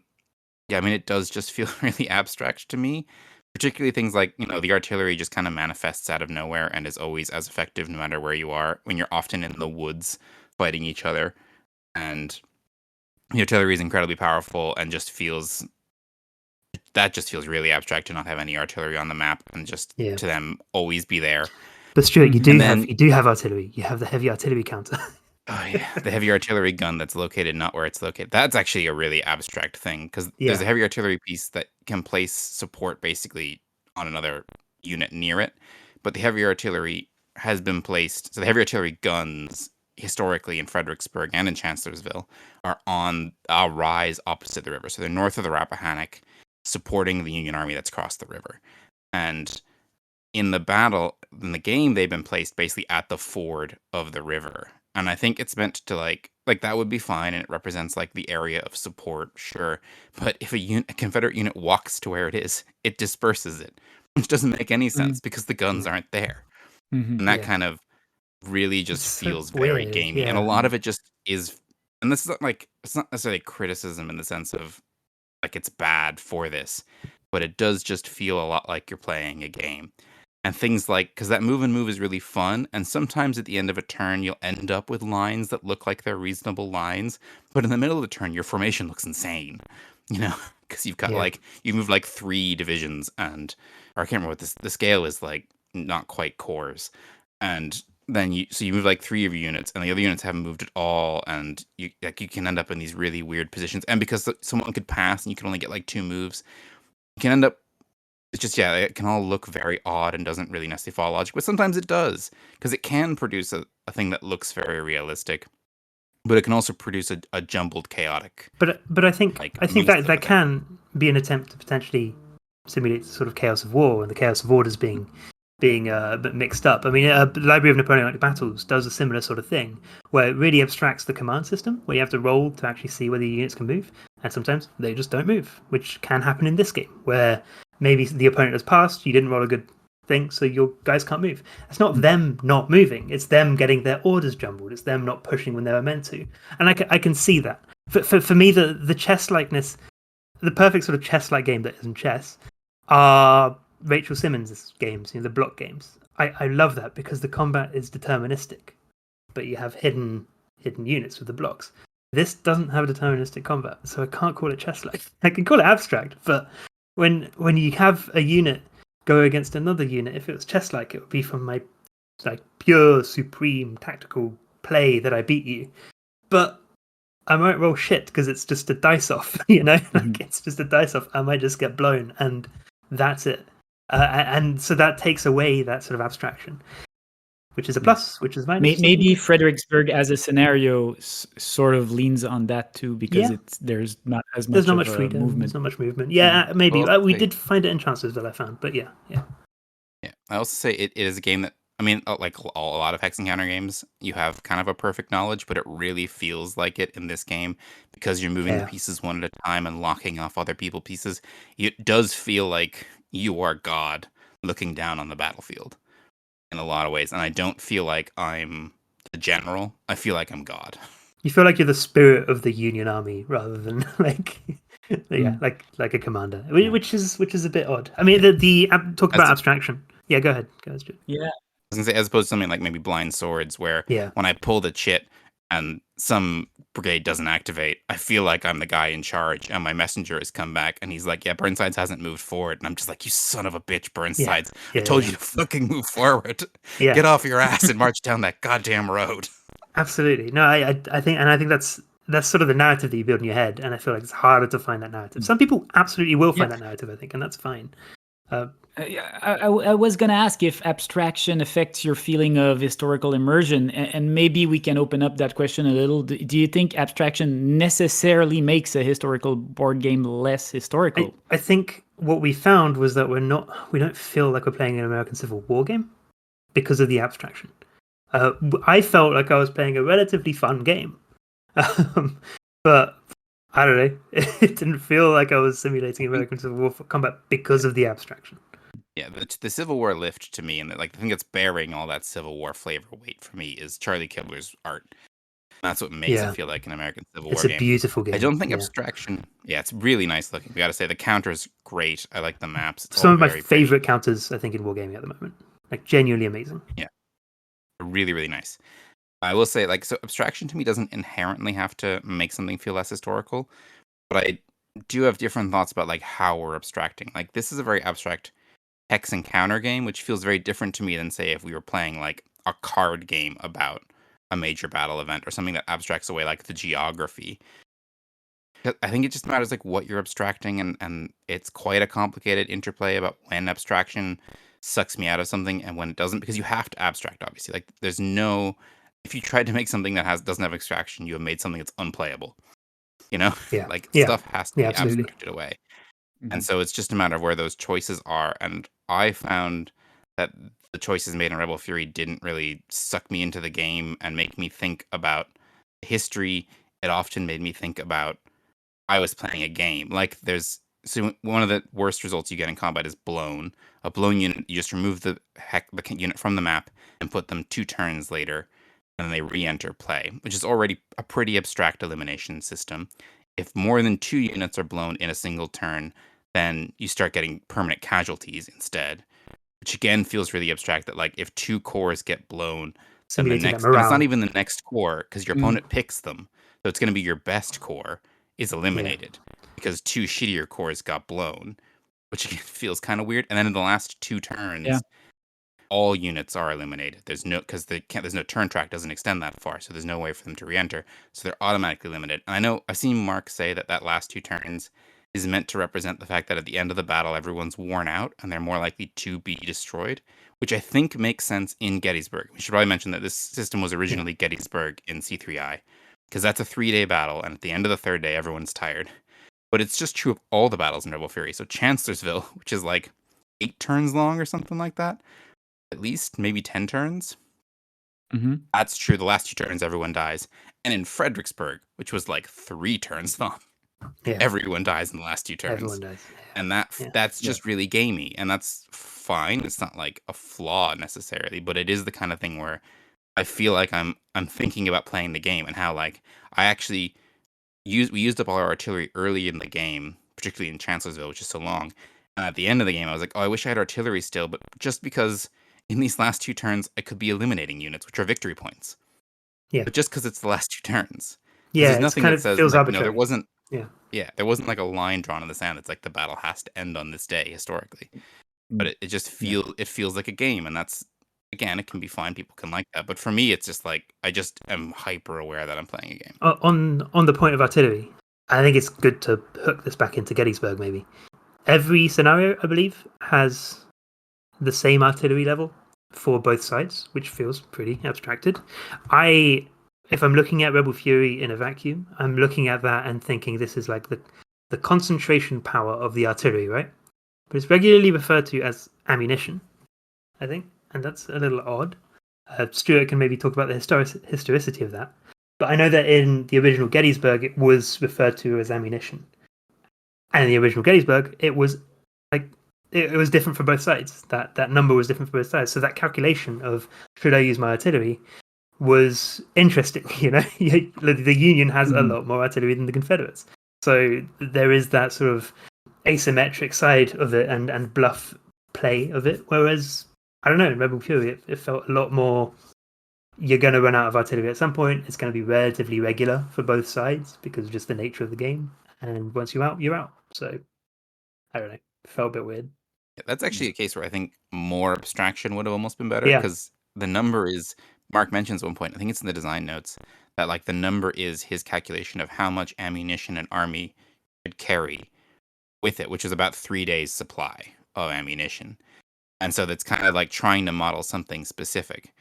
yeah, I mean, it does just feel really abstract to me. particularly things like, the artillery just kind of manifests out of nowhere and is always as effective no matter where you are, when you're often in the woods fighting each other. And the artillery is incredibly powerful and just feels really abstract to not have any artillery on the map and just to them always be there. But Stuart, you do have artillery. You have the heavy artillery counter. Oh yeah, the heavy artillery gun that's located not where it's located. That's actually a really abstract thing, because there's a heavy artillery piece that can place support basically on another unit near it, but the heavy artillery has been placed. So the heavy artillery guns historically in Fredericksburg and in Chancellorsville are on a rise opposite the river. So they're north of the Rappahannock, supporting the Union Army that's crossed the river. And in the game, they've been placed basically at the ford of the river. And I think it's meant to like that would be fine, and it represents like the area of support, sure. But if a Confederate unit walks to where it is, it disperses it, which doesn't make any sense because the guns aren't there. And that kind of really just feels very gamey. And a lot of it just is, and this is it's not necessarily criticism in the sense of like it's bad for this, but it does just feel a lot like you're playing a game. And things like, because that move and move is really fun, and sometimes at the end of a turn, you'll end up with lines that look like they're reasonable lines, but in the middle of the turn, your formation looks insane, because you've got you move like 3 divisions, and, or I can't remember what the scale is, like, not quite corps, and then you move like 3 of your units, and the other units haven't moved at all, and you can end up in these really weird positions, and because someone could pass and you can only get like 2 moves, you can end up. It's just, it can all look very odd and doesn't really necessarily follow logic, but sometimes it does, because it can produce a thing that looks very realistic, but it can also produce a jumbled, chaotic. But I think that can be an attempt to potentially simulate the sort of chaos of war and the chaos of orders being a bit mixed up. I mean, the Library of Napoleonic Battles does a similar sort of thing, where it really abstracts the command system, where you have to roll to actually see whether your units can move, and sometimes they just don't move, which can happen in this game, where maybe the opponent has passed, you didn't roll a good thing, so your guys can't move. It's not them not moving, it's them getting their orders jumbled, it's them not pushing when they were meant to. And I can see that. For me, the chess-likeness, the perfect sort of chess-like game that isn't chess, are Rachel Simmons' games, the block games. I love that because the combat is deterministic, but you have hidden units with the blocks. This doesn't have a deterministic combat, so I can't call it chess-like. I can call it abstract, but when you have a unit go against another unit, if it was chess-like, it would be from my pure, supreme tactical play that I beat you. But I might roll shit because it's just a dice off, it's just a dice off. I might just get blown, and that's it. And so that takes away that sort of abstraction, which is a plus, which is minus. Maybe Fredericksburg as a scenario sort of leans on that too, because there's not as much freedom, movement. There's not much movement. Yeah, maybe. We did find it in Chancellorsville, I found, but yeah. I also say it is a game that, I mean, like a lot of hex encounter games, you have kind of a perfect knowledge, but it really feels like it in this game because you're moving the pieces one at a time and locking off other people's pieces. It does feel like you are God looking down on the battlefield in a lot of ways, and I don't feel like I'm the general. I feel like I'm God. You feel like you're the spirit of the Union Army rather than like a commander, which is a bit odd. I mean, talk about abstraction. Yeah, go ahead, Stuart. Yeah, I was gonna say, as opposed to something like maybe Blind Swords, where when I pull the chit and some brigade doesn't activate, I feel like I'm the guy in charge, and my messenger has come back, and he's like, Burnsides hasn't moved forward, and I'm just like, you son of a bitch, Burnsides. I told you to fucking move forward. Get off your ass and march down that goddamn road. Absolutely. No, I think that's sort of the narrative that you build in your head, and I feel like it's harder to find that narrative. Some people absolutely will find that narrative, I think, and that's fine. I was going to ask if abstraction affects your feeling of historical immersion, and maybe we can open up that question a little. Do you think abstraction necessarily makes a historical board game less historical? I think what we found was that we don't feel like we're playing an American Civil War game because of the abstraction. I felt like I was playing a relatively fun game, but I don't know. It didn't feel like I was simulating American Civil War combat because of the abstraction. Yeah, the Civil War lift to me, and the thing that's bearing all that Civil War flavor weight for me is Charlie Kibler's art. That's what makes it Yeah. feel like an American Civil It's War a game. beautiful game. I don't think Yeah. abstraction. Yeah, it's really nice looking. We got to say the counter's great. I like the maps. It's Some all of my very pretty. favorite counters, I think, in wargaming at the moment. Like genuinely amazing. Yeah, really, really nice. I will say, like, so abstraction to me doesn't inherently have to make something feel less historical, but I do have different thoughts about like how we're abstracting. Like, this is a very abstract hex and counter game, which feels very different to me than say if we were playing like a card game about a major battle event or something that abstracts away like the geography. I think it just matters like what you're abstracting, and it's quite a complicated interplay about when abstraction sucks me out of something and when it doesn't, because you have to abstract, obviously. Like, there's no, if you tried to make something that doesn't have abstraction, you have made something that's unplayable. You know, Yeah. like Yeah. stuff has to Yeah, be absolutely. abstracted away. Mhm. And so it's just a matter of where those choices are. And I found that the choices made in Rebel Fury didn't really suck me into the game and make me think about history. It often made me think about I was playing a game. Like, so one of the worst results you get in combat is blown. A blown unit, you just remove the unit from the map and put them 2 turns later, and then they re-enter play, which is already a pretty abstract elimination system. If more than 2 units are blown in a single turn, then you start getting permanent casualties instead, which again feels really abstract. That like if 2 cores get blown, then the Simulating that next, and it's not morale. even the next core because your Mm. opponent picks them, so it's going to be your best core is eliminated because 2 shittier cores got blown, which again feels kind of weird. And then in the last 2 turns, Yeah. all units are eliminated. There's no, because there's no turn track, doesn't extend that far, so there's no way for them to re-enter. So they're automatically limited. And I know I've seen Mark say that last 2 turns is meant to represent the fact that at the end of the battle, everyone's worn out and they're more likely to be destroyed, which I think makes sense in Gettysburg. We should probably mention that this system was originally Gettysburg in C3I, because that's a 3-day battle, and at the end of the 3rd day, everyone's tired. But it's just true of all the battles in Rebel Fury. So Chancellorsville, which is like 8 turns long or something like that, at least maybe 10 turns. Hmm. That's true. The last 2 turns, everyone dies. And in Fredericksburg, which was like 3 turns long, Yeah. everyone dies in the last 2 turns. Everyone does. And Yeah. that's just really gamey, and that's fine. It's not like a flaw necessarily, but it is the kind of thing where I feel like I'm thinking about playing the game and how like I actually we used up all our artillery early in the game, particularly in Chancellorsville, which is so long. And at the end of the game, I was like, oh, I wish I had artillery still, but just because in these last 2 turns I could be eliminating units, which are victory points. Yeah. But just because it's the last 2 turns. Yeah, There's it's nothing kind that of says feels like, arbitrary. there wasn't. Yeah. Yeah, there wasn't like a line drawn in the sand that's like the battle has to end on this day historically. But it just feels like a game, and that's, again, it can be fine. People can like that, but for me, it's just like I just am hyper aware that I'm playing a game. On the point of artillery, I think it's good to hook this back into Gettysburg. Maybe every scenario, I believe, has the same artillery level for both sides, which feels pretty abstracted. If I'm looking at Rebel Fury in a vacuum, I'm looking at that and thinking this is like the concentration power of the artillery, right? But it's regularly referred to as ammunition, I think, and that's a little odd. Stuart can maybe talk about the historicity of that. But I know that in the original Gettysburg, it was referred to as ammunition. And in the original Gettysburg, it was like it was different for both sides. That number was different for both sides. So that calculation of should I use my artillery was interesting. You know, the Union has a lot more artillery than the Confederates. So there is that sort of asymmetric side of it and bluff play of it. Whereas I don't know, in Rebel Fury, it felt a lot more. You're going to run out of artillery at some point. It's going to be relatively regular for both sides because of just the nature of the game. And once you're out, you're out. So I don't know. It felt a bit weird. Yeah, that's actually a case where I think more abstraction would have almost been better, Yeah. because the number is, Mark mentions at one point, I think it's in the design notes, that like the number is his calculation of how much ammunition an army could carry with it, which is about 3 days supply of ammunition. And so that's kind of like trying to model something specific.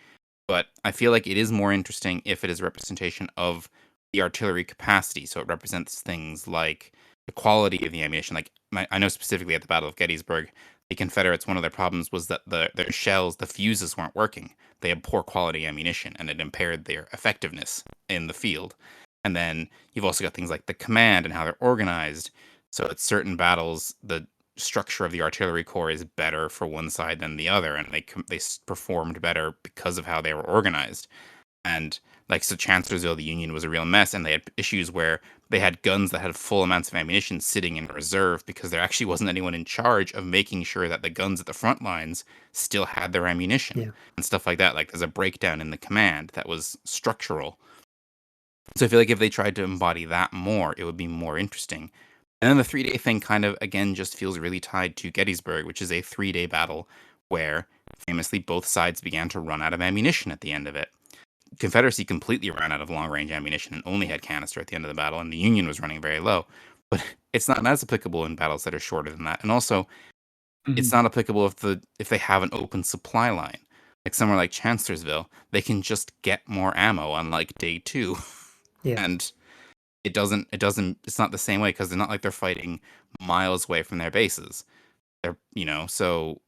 But I feel like it is more interesting if it is a representation of the artillery capacity. So it represents things like the quality of the ammunition. Like I know specifically at the Battle of Gettysburg, the Confederates, one of their problems was that their shells, the fuses weren't working. They had poor quality ammunition, and it impaired their effectiveness in the field. And then you've also got things like the command and how they're organized. So at certain battles, the structure of the artillery corps is better for one side than the other, and they performed better because of how they were organized. And Like, so Chancellorsville, the Union was a real mess, and they had issues where they had guns that had full amounts of ammunition sitting in reserve because there actually wasn't anyone in charge of making sure that the guns at the front lines still had their ammunition Yeah. and stuff like that. Like, there's a breakdown in the command that was structural. So I feel like if they tried to embody that more, it would be more interesting. And then the 3-day thing kind of, again, just feels really tied to Gettysburg, which is a 3-day battle where famously both sides began to run out of ammunition at the end of it. Confederacy completely ran out of long-range ammunition and only had canister at the end of the battle, and the Union was running very low. But it's not as applicable in battles that are shorter than that. And also, it's Mhm. not applicable if they have an open supply line. Like somewhere like Chancellorsville, they can just get more ammo on like day 2. Yeah. And it's not the same way because they're not like they're fighting miles away from their bases. They're, so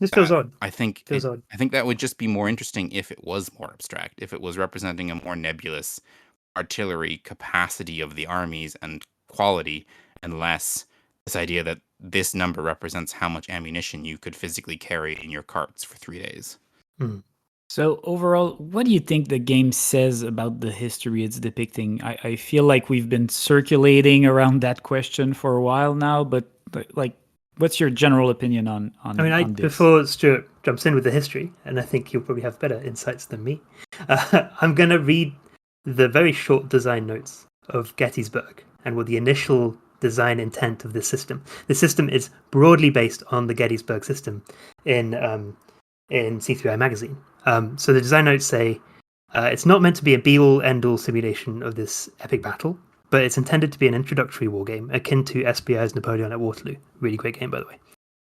This feels odd. I think Feels odd. I think that would just be more interesting if it was more abstract, if it was representing a more nebulous artillery capacity of the armies and quality, and less this idea that this number represents how much ammunition you could physically carry in your carts for 3 days. So overall, what do you think the game says about the history it's depicting? I feel like we've been circulating around that question for a while now, but like, what's your general opinion on I mean, on this? before Stuart jumps in with the history, and I think you'll probably have better insights than me, I'm going to read the very short design notes of Gettysburg and what the initial design intent of this system. The system is broadly based on the Gettysburg system in C3I magazine. So the design notes say, it's not meant to be a be-all, end-all simulation of this epic battle, but it's intended to be an introductory war game akin to SBI's Napoleon at Waterloo. Really great game, by the way.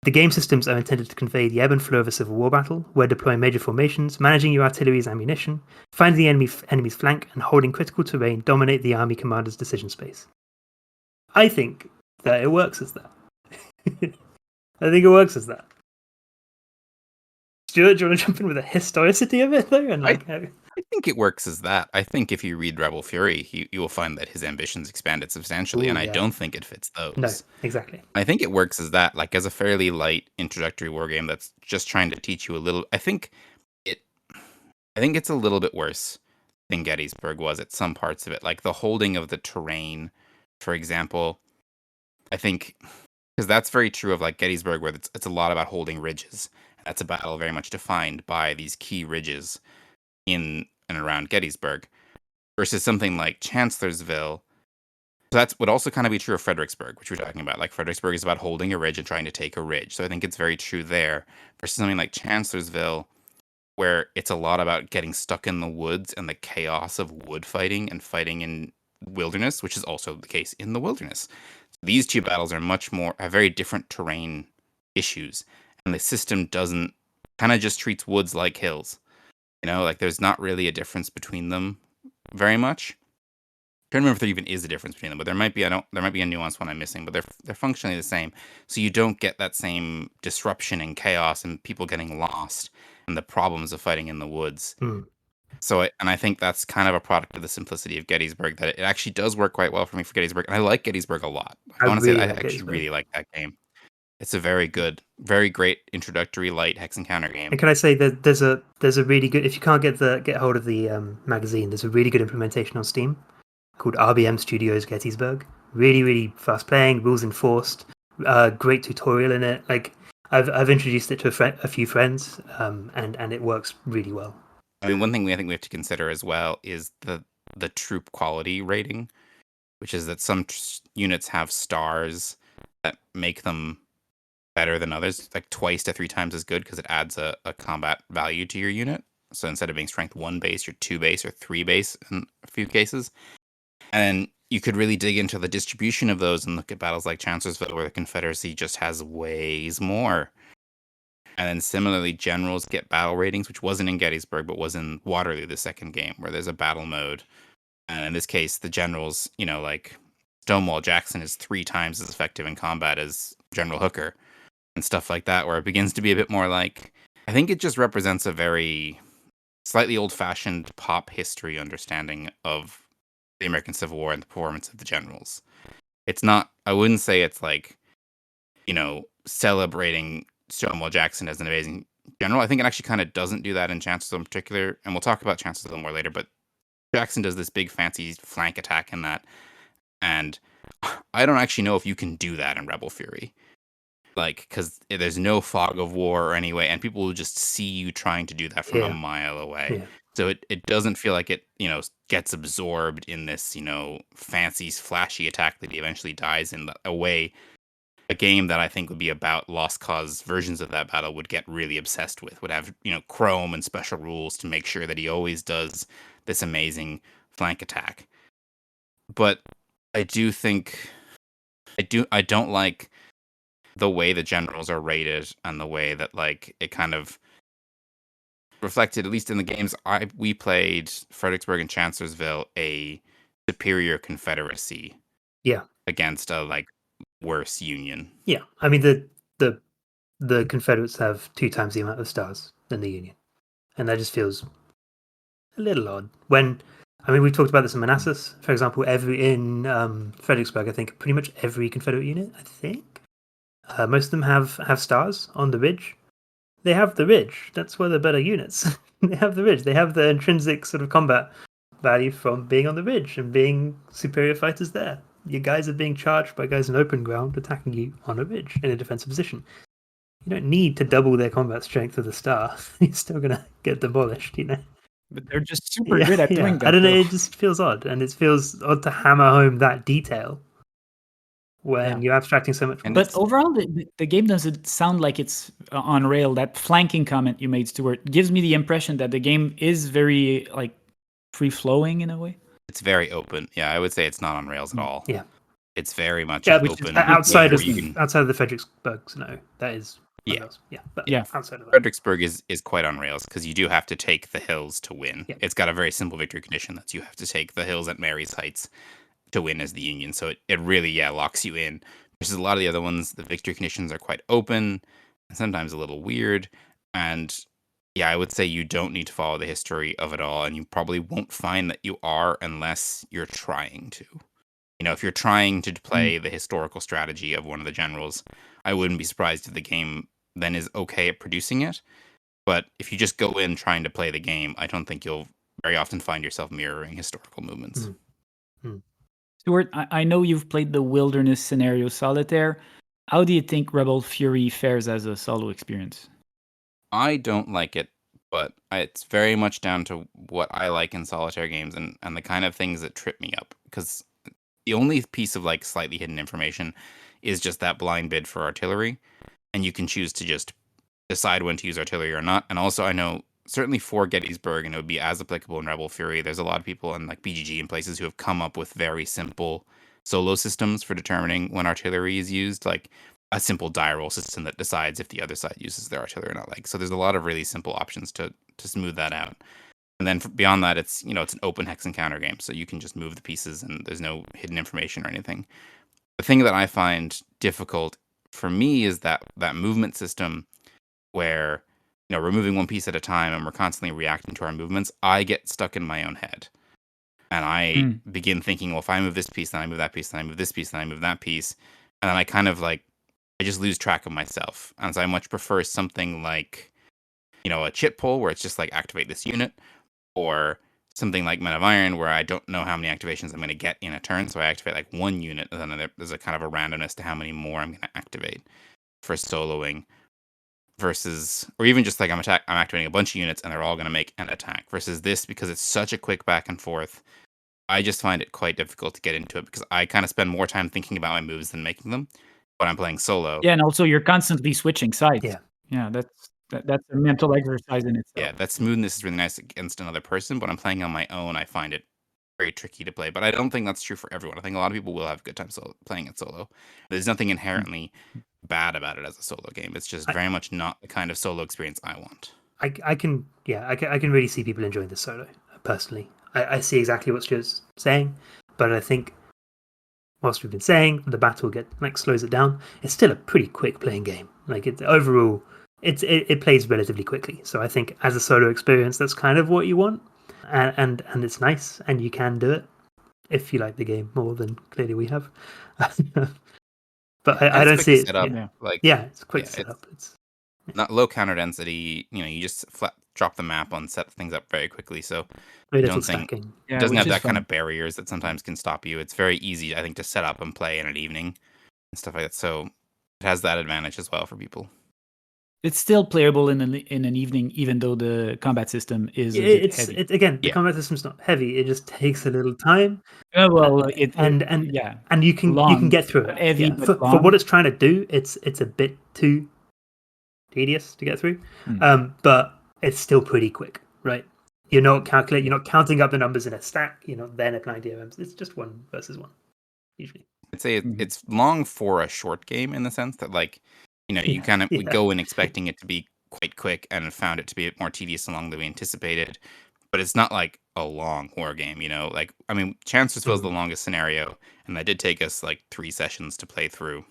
The game systems are intended to convey the ebb and flow of a civil war battle, where deploying major formations, managing your artillery's ammunition, finding the enemy's flank, and holding critical terrain dominate the army commander's decision space. I think that it works as that. I think it works as that. Stuart, do you want to jump in with the historicity of it, though? And I think it works as that. I think if you read Rebel Fury, you will find that his ambitions expanded substantially, and I don't think it fits those. No, exactly. I think it works as that, like as a fairly light introductory war game that's just trying to teach you a little. I think it's a little bit worse than Gettysburg was at some parts of it, like the holding of the terrain, for example. I think because that's very true of like Gettysburg, where it's a lot about holding ridges. That's a battle very much defined by these key ridges in and around Gettysburg, versus something like Chancellorsville. So that would also kind of be true of Fredericksburg, which we're talking about. Like Fredericksburg is about holding a ridge and trying to take a ridge. So I think it's very true there, versus something like Chancellorsville, where it's a lot about getting stuck in the woods and the chaos of wood fighting and fighting in wilderness, which is also the case in the wilderness. So these two battles are have very different terrain issues. And the system doesn't kind of just treats woods like hills. Like there's not really a difference between them very much. I can't remember if there even is a difference between them, but there might be a nuance one I'm missing, but they're functionally the same. So you don't get that same disruption and chaos and people getting lost and the problems of fighting in the woods. So I think that's kind of a product of the simplicity of Gettysburg, that it actually does work quite well for me for Gettysburg. And I like Gettysburg a lot. I want to say I actually really like that game. It's a very good, very great introductory light hex encounter game. And can I say that there's a really good, if you can't get hold of the magazine, there's a really good implementation on Steam called RBM Studios Gettysburg. Really, really fast playing, rules enforced, great tutorial in it. Like I've introduced it to a few friends, and it works really well. I mean, one thing I think we have to consider as well is the troop quality rating, which is that some units have stars that make them better than others, like twice to 3 times as good, because it adds a combat value to your unit. So instead of being strength 1 base, you're 2 base or 3 base in a few cases. And you could really dig into the distribution of those and look at battles like Chancellorsville, where the Confederacy just has ways more. And then similarly, generals get battle ratings, which wasn't in Gettysburg, but was in Waterloo, the second game, where there's a battle mode. And in this case, the generals, like Stonewall Jackson is 3 times as effective in combat as General Hooker. And stuff like that, where it begins to be a bit more like, I think it just represents a very slightly old-fashioned pop history understanding of the American Civil War and the performance of the generals. It's not, I wouldn't say it's like, celebrating Stonewall Jackson as an amazing general. I think it actually kind of doesn't do that in Chancellorsville in particular, and we'll talk about Chancellorsville more later, but Jackson does this big fancy flank attack in that, and I don't actually know if you can do that in Rebel Fury. Like, because there's no fog of war or anyway, and people will just see you trying to do that from a mile away. Yeah. So it doesn't feel like it, gets absorbed in this, fancy, flashy attack that he eventually dies in. A way, a game that I think would be about Lost Cause versions of that battle would get really obsessed with, would have, Chrome and special rules to make sure that he always does this amazing flank attack. But I do think, I don't like the way the generals are rated and the way that like it kind of reflected, at least in the games we played, Fredericksburg and Chancellorsville, a superior confederacy against a like worse union. Yeah, I mean the Confederates have 2 times the amount of stars than the Union, and that just feels a little odd. We talked about this in Manassas, for example. In Fredericksburg, I think pretty much every Confederate unit, I think, most of them have stars on the ridge. They have the ridge. That's where they're better units. They have the ridge. They have the intrinsic sort of combat value from being on the ridge and being superior fighters there. Your guys are being charged by guys in open ground attacking you on a ridge in a defensive position. You don't need to double their combat strength with a star. You're still going to get demolished, But they're just super good at doing that. I don't know, though. it just feels odd. And it feels odd to hammer home that detail when you're abstracting so much more. But overall, the game doesn't sound like it's on rail. That flanking comment you made, Stuart, gives me the impression that the game is very like free-flowing in a way. It's very open. Yeah, I would say it's not on rails at all. Yeah. It's very much open. Outside of the Fredericksburg scenario, that is rails. Yeah. But outside of that. Fredericksburg is quite on rails because you do have to take the hills to win. Yeah. It's got a very simple victory condition that you have to take the hills at Mary's Heights to win as the Union. So it really, locks you in. Versus a lot of the other ones, the victory conditions are quite open and sometimes a little weird. And I would say you don't need to follow the history of it all, and you probably won't find that you are unless you're trying to. If you're trying to play the historical strategy of one of the generals, I wouldn't be surprised if the game then is okay at producing it. But if you just go in trying to play the game, I don't think you'll very often find yourself mirroring historical movements. Stuart, I know you've played the Wilderness Scenario Solitaire. How do you think Rebel Fury fares as a solo experience? I don't like it, but it's very much down to what I like in solitaire games and the kind of things that trip me up. Because the only piece of like slightly hidden information is just that blind bid for artillery, and you can choose to just decide when to use artillery or not. And also, I know certainly for Gettysburg, and it would be as applicable in Rebel Fury, there's a lot of people in like BGG and places who have come up with very simple solo systems for determining when artillery is used, like a simple die roll system that decides if the other side uses their artillery or not. Like, so there's a lot of really simple options to smooth that out. And then beyond that, it's it's an open hex encounter game, so you can just move the pieces and there's no hidden information or anything. The thing that I find difficult for me is that movement system where we're moving one piece at a time and we're constantly reacting to our movements. I get stuck in my own head. And I begin thinking, well, if I move this piece, then I move that piece, then I move this piece, then I move that piece. And then I kind of I just lose track of myself. And so I much prefer something like, a chit pull where it's just like activate this unit, or something like Men of Iron where I don't know how many activations I'm going to get in a turn. So I activate like one unit, and then there's a kind of a randomness to how many more I'm going to activate for soloing. Versus, or even just like I'm activating a bunch of units and they're all going to make an attack. Versus this, because it's such a quick back and forth, I just find it quite difficult to get into it because I kind of spend more time thinking about my moves than making them when I'm playing solo. Yeah, and also you're constantly switching sides. Yeah, that's a mental exercise in itself. Yeah, that smoothness is really nice against another person, but when I'm playing on my own, I find it very tricky to play. But I don't think that's true for everyone. I think a lot of people will have a good time playing it solo. There's nothing inherently bad about it as a solo game. It's just very much not the kind of solo experience I want. I can really see people enjoying this solo personally. I see exactly what Stuart's saying, but I think whilst we've been saying the battle slows it down, it's still a pretty quick playing game. Overall it plays relatively quickly. So I think as a solo experience, that's kind of what you want, and it's nice, and you can do it if you like the game more than clearly we have. But I don't see it. Setup. It's quick setup. It's not low counter density. You just drop the map on, set things up very quickly. So Very I little don't think stacking. it Yeah, doesn't which have is that kind fun. of barriers that sometimes can stop you. It's very easy, I think, to set up and play in an evening and stuff like that. So it has that advantage as well for people. It's still playable in an evening, even though the combat system is a bit heavy. Again, the Yeah. combat system's not heavy. It just takes a little time. Well, And yeah, you can long, get through not it. heavy, Yeah. but For long. what it's trying to do, it's a bit too tedious to get through. But it's still pretty quick, right? You're not counting up the numbers in a stack. You're not then applying DOMs. It's just 1 versus 1, usually. I'd say it's long for a short game in the sense that, like, you kind of we go in expecting it to be quite quick and found it to be more tedious and long than we anticipated. But it's not like a long war game, Like, I mean, Chancellorsville is the longest scenario, and that did take us like 3 sessions to play through.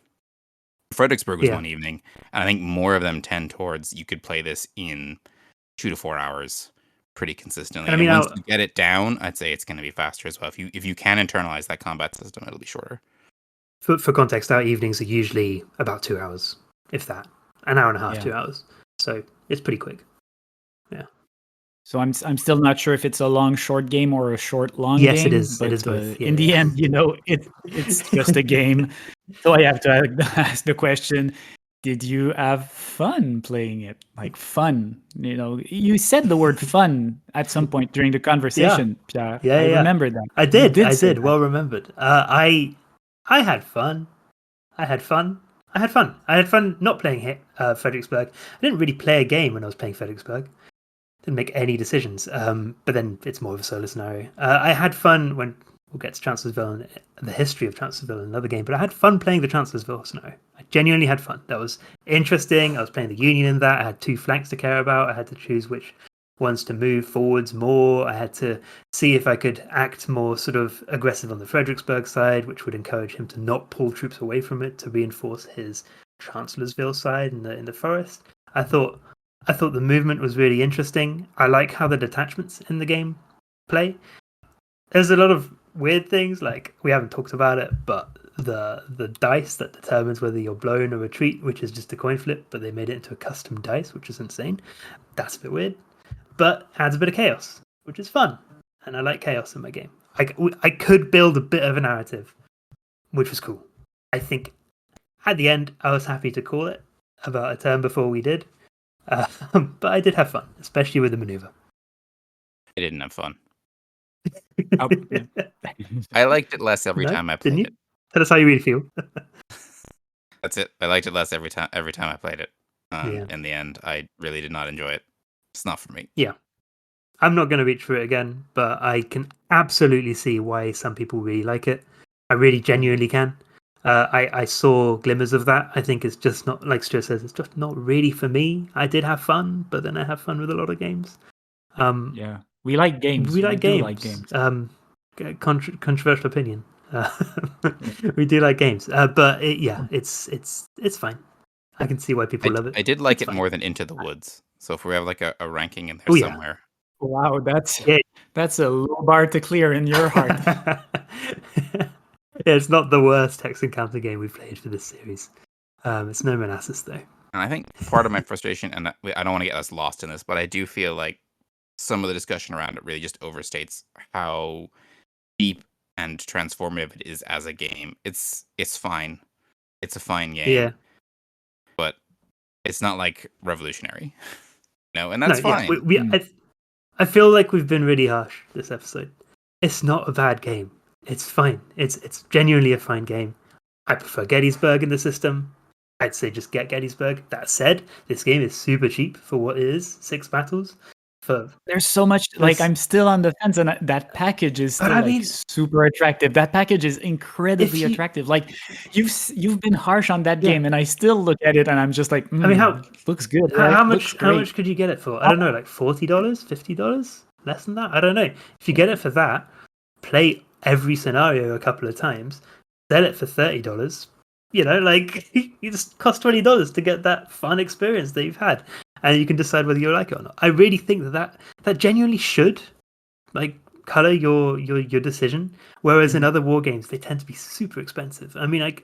Fredericksburg was 1 evening, and I think more of them tend towards you could play this in 2 to 4 hours pretty consistently. And I mean, once you get it down, I'd say it's going to be faster as well. If you can internalize that combat system, it'll be shorter. For context, our evenings are usually about 2 hours, if that, an hour and a half, Yeah. 2 hours. So it's pretty quick. Yeah. So I'm still not sure if it's a long short game or a short long Yes, game. it is. But It is both. in the end, it's just a game. So I have to ask the question: did you have fun playing it? Like fun, You said the word "fun" at some point during the conversation, Pierre. Yeah. I remember that. I You did. I say did. that. Well remembered. I had fun. I had fun not playing Fredericksburg. I didn't really play a game when I was playing Fredericksburg. Didn't make any decisions. But then it's more of a solo scenario. I had fun when we'll get to Chancellorsville and the history of Chancellorsville in another game. But I had fun playing the Chancellorsville scenario. I genuinely had fun. That was interesting. I was playing the Union in that. I had 2 flanks to care about. I had to choose which ones to move forwards more. I had to see if I could act more sort of aggressive on the Fredericksburg side, which would encourage him to not pull troops away from it to reinforce his Chancellorsville side in the forest. I thought the movement was really interesting. I like how the detachments in the game play. There's a lot of weird things, like we haven't talked about it, but the dice that determines whether you're blown or retreat, which is just a coin flip, but they made it into a custom dice, which is insane. That's a bit weird, but adds a bit of chaos, which is fun, and I like chaos in my game. I could build a bit of a narrative, which was cool. I think at the end I was happy to call it about a turn before we did. But I did have fun, especially with the maneuver. I didn't have fun. Oh, yeah. I liked it less every time I played it. Tell us how you really feel. That's it. I liked it less every time I played it. Yeah. In the end, I really did not enjoy it. It's not for me. Yeah. I'm not going to reach for it again, but I can absolutely see why some people really like it. I really genuinely can. I saw glimmers of that. I think it's just not, like Stuart says, it's just not really for me. I did have fun, but then I have fun with a lot of games. Yeah, we like games. We like games. Like games. Controversial opinion. We do like games, but it's fine. I can see why people love it. I did like It's it fine. more than Into the Woods. So if we have like a ranking in there somewhere. Wow, that's a low bar to clear in your heart. It's not the worst text encounter game we've played for this series. It's no Manassas though. And I think part of my frustration, and I don't want to get us lost in this, but I do feel like some of the discussion around it really just overstates how deep and transformative it is as a game. It's fine. It's a fine game. Yeah. But it's not like revolutionary. And that's fine. Yeah, I feel like we've been really harsh this episode. It's not a bad game. It's fine. It's genuinely a fine game. I prefer Gettysburg in the system. I'd say just get Gettysburg. That said, this game is super cheap for what it is. 6 battles. There's so much, like, I'm still on the fence, and that package is still super attractive. That package is incredibly attractive. Like, you've been harsh on that game, and I still look at it and I'm just like, I mean, how looks good. How much could you get it for? I don't know, like $40, $50, less than that. I don't know. If you get it for that, play every scenario a couple of times, sell it for $30. Like you just cost $20 to get that fun experience that you've had. And you can decide whether you like it or not. I really think that genuinely should, like, color your decision. Whereas in other war games, they tend to be super expensive. I mean, like,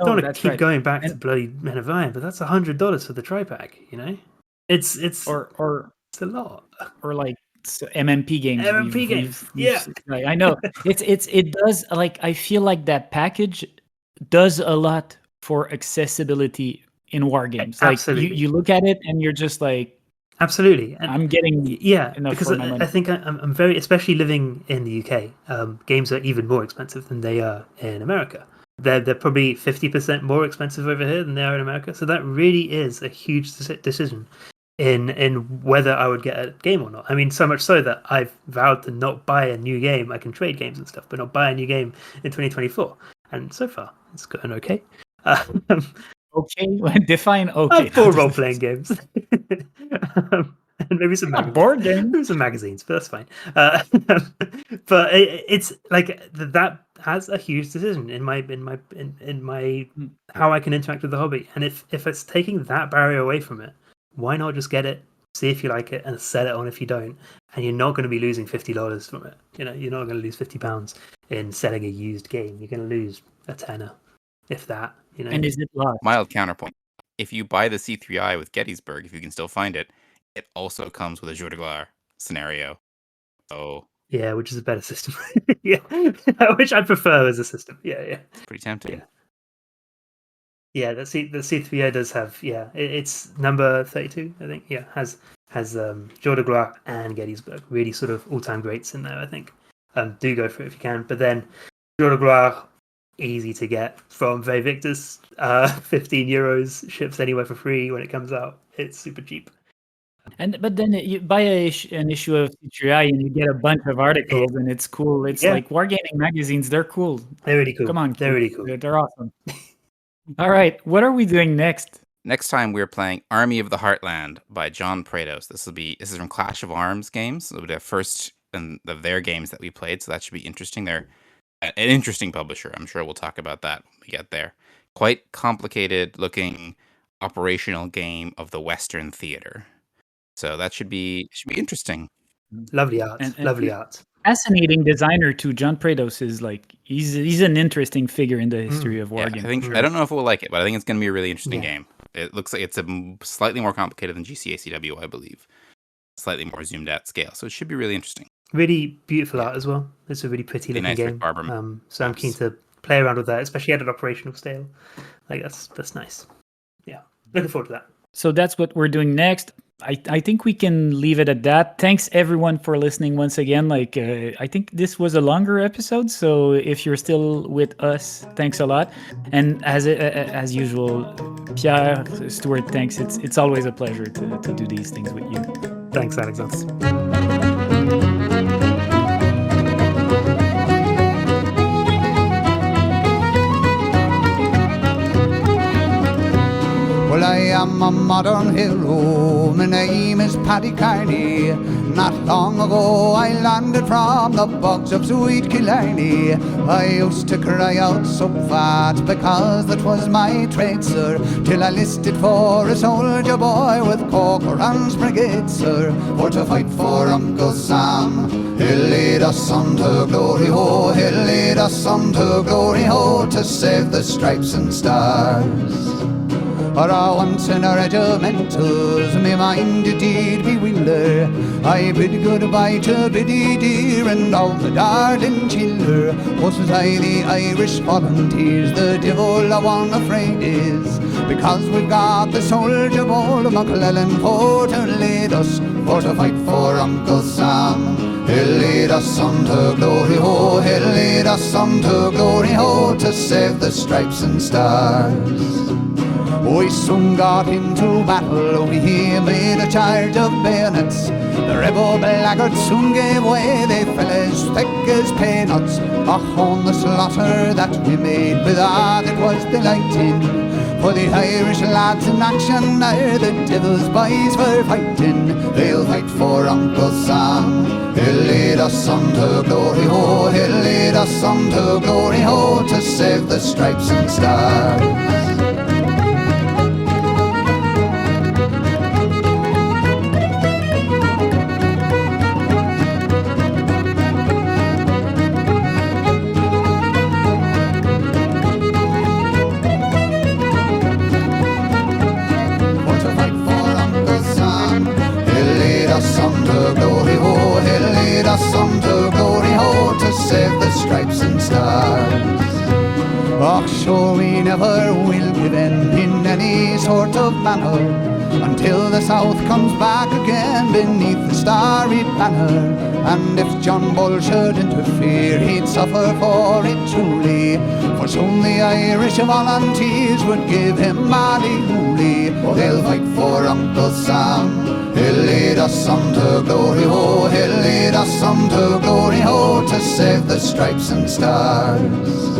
I don't want to keep going back to bloody Men of Iron, but that's $100 for the tri-pack. It's or It's a lot. Or like MMP games. MMP games, yeah. Like, I know it does. Like, I feel like that package does a lot for accessibility in war games. Like, Absolutely. you look at it and you're just like, absolutely. And I'm getting enough because for my money. I think I'm very, especially living in the UK. Games are even more expensive than they are in America. They're probably 50% more expensive over here than they are in America. So that really is a huge decision in whether I would get a game or not. I mean, so much so that I've vowed to not buy a new game. I can trade games and stuff, but not buy a new game in 2024. And so far, it's going okay. Okay, define okay. Four role-playing games. And maybe some board games. maybe some magazines, but that's fine. But it's like that has a huge decision in my how I can interact with the hobby. And if it's taking that barrier away from it, why not just get it, see if you like it, and sell it on if you don't? And you're not going to be losing $50 from it. You know, you're not going to lose £50 in selling a used game. You're going to lose a tenner, if that. You know. And is it lost? Mild counterpoint: if you buy the C3I with Gettysburg, if you can still find it, it also comes with a jeu de gloire scenario. So yeah, which is a better system. Yeah, which I prefer as a system. Yeah. It's pretty tempting. Yeah, the C3I does have. Yeah, it's number 32, I think. Yeah, has jeu de gloire and Gettysburg, really sort of all-time greats in there. I think. Do go for it if you can. But then jeu de gloire, easy to get from Ve Victus. €15 ships anywhere for free when it comes out. It's super cheap. But then you buy an issue of C3I and you get a bunch of articles, and it's cool. It's like wargaming magazines. They're cool. They're really cool. Come on, they're really cool. They're awesome. All right, what are we doing next? Next time we're playing Army of the Heartland by John Prados. This is from Clash of Arms games. It'll be the first of their games that we played, so that should be interesting. They're an interesting publisher. I'm sure we'll talk about that when we get there. Quite complicated looking operational game of the Western theater. So that should be interesting. Lovely art. Lovely art. Fascinating designer too. John Prados is like he's an interesting figure in the history of wargaming. I don't know if we'll like it, but I think it's going to be a really interesting game. It looks like it's a slightly more complicated than GCACW, I believe. Slightly more zoomed out scale, so it should be really interesting. Really beautiful art as well. It's a really pretty looking game. So I'm keen to play around with that, especially at an operational scale. Like that's nice. Yeah, looking forward to that. So that's what we're doing next. I think we can leave it at that. Thanks everyone for listening once again. Like I think this was a longer episode, so if you're still with us, thanks a lot. And as usual, Pierre, Stuart, thanks. It's always a pleasure to do these things with you. Thanks, Alexander. Well, I am a modern hero, my name is Paddy Carney. Not long ago I landed from the bogs of sweet Killarney. I used to cry out so fat because that was my trade, sir, till I listed for a soldier boy with Corcoran's brigade, sir, for to fight for Uncle Sam. He'll lead us on to glory, ho, he'll lead us on to glory, ho, to save the stripes and stars. For once in our regimentals, me mind indeed bewilder. I bid goodbye to Biddy dear and all the darling childer. Was I the Irish volunteers, the devil I one afraid is, because we've got the soldier boy of McClellan for to lead us, for to fight for Uncle Sam. He'll lead us on to glory, ho, he'll lead us on to glory, ho, to save the stripes and stars. We soon got into battle, we made a charge of bayonets. The rebel blackguards soon gave way, they fell as thick as peanuts. On the slaughter that we made, with it was delighting. For the Irish lads in action are the devil's boys for fighting. They'll fight for Uncle Sam. He'll lead us on to glory, ho, he'll lead us on to glory, ho, to save the stripes and stars. never will give in any sort of manner, until the South comes back again beneath the starry banner. And if John Bull should interfere, he'd suffer for it truly, for soon the Irish volunteers would give him Mally Hooly. They'll fight for Uncle Sam, he'll lead us on to glory, ho, he'll lead us on to glory, ho, to save the stripes and stars.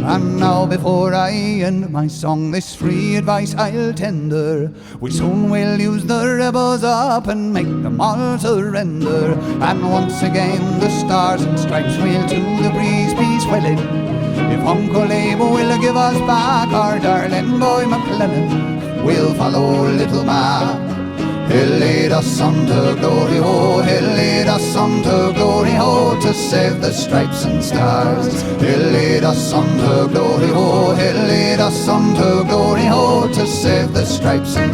And now before I end my song, this free advice I'll tender: we soon will use the rebels up and make them all surrender. And once again the stars and stripes will to the breeze be swelling, if Uncle Abe will give us back our darling boy McClellan. We'll follow little Ma, he'll lead us on to glory, ho, he'll lead us on to glory, ho, to save the stripes and stars. He'll lead us on to glory, ho, he'll lead us on to glory, ho, to save the stripes and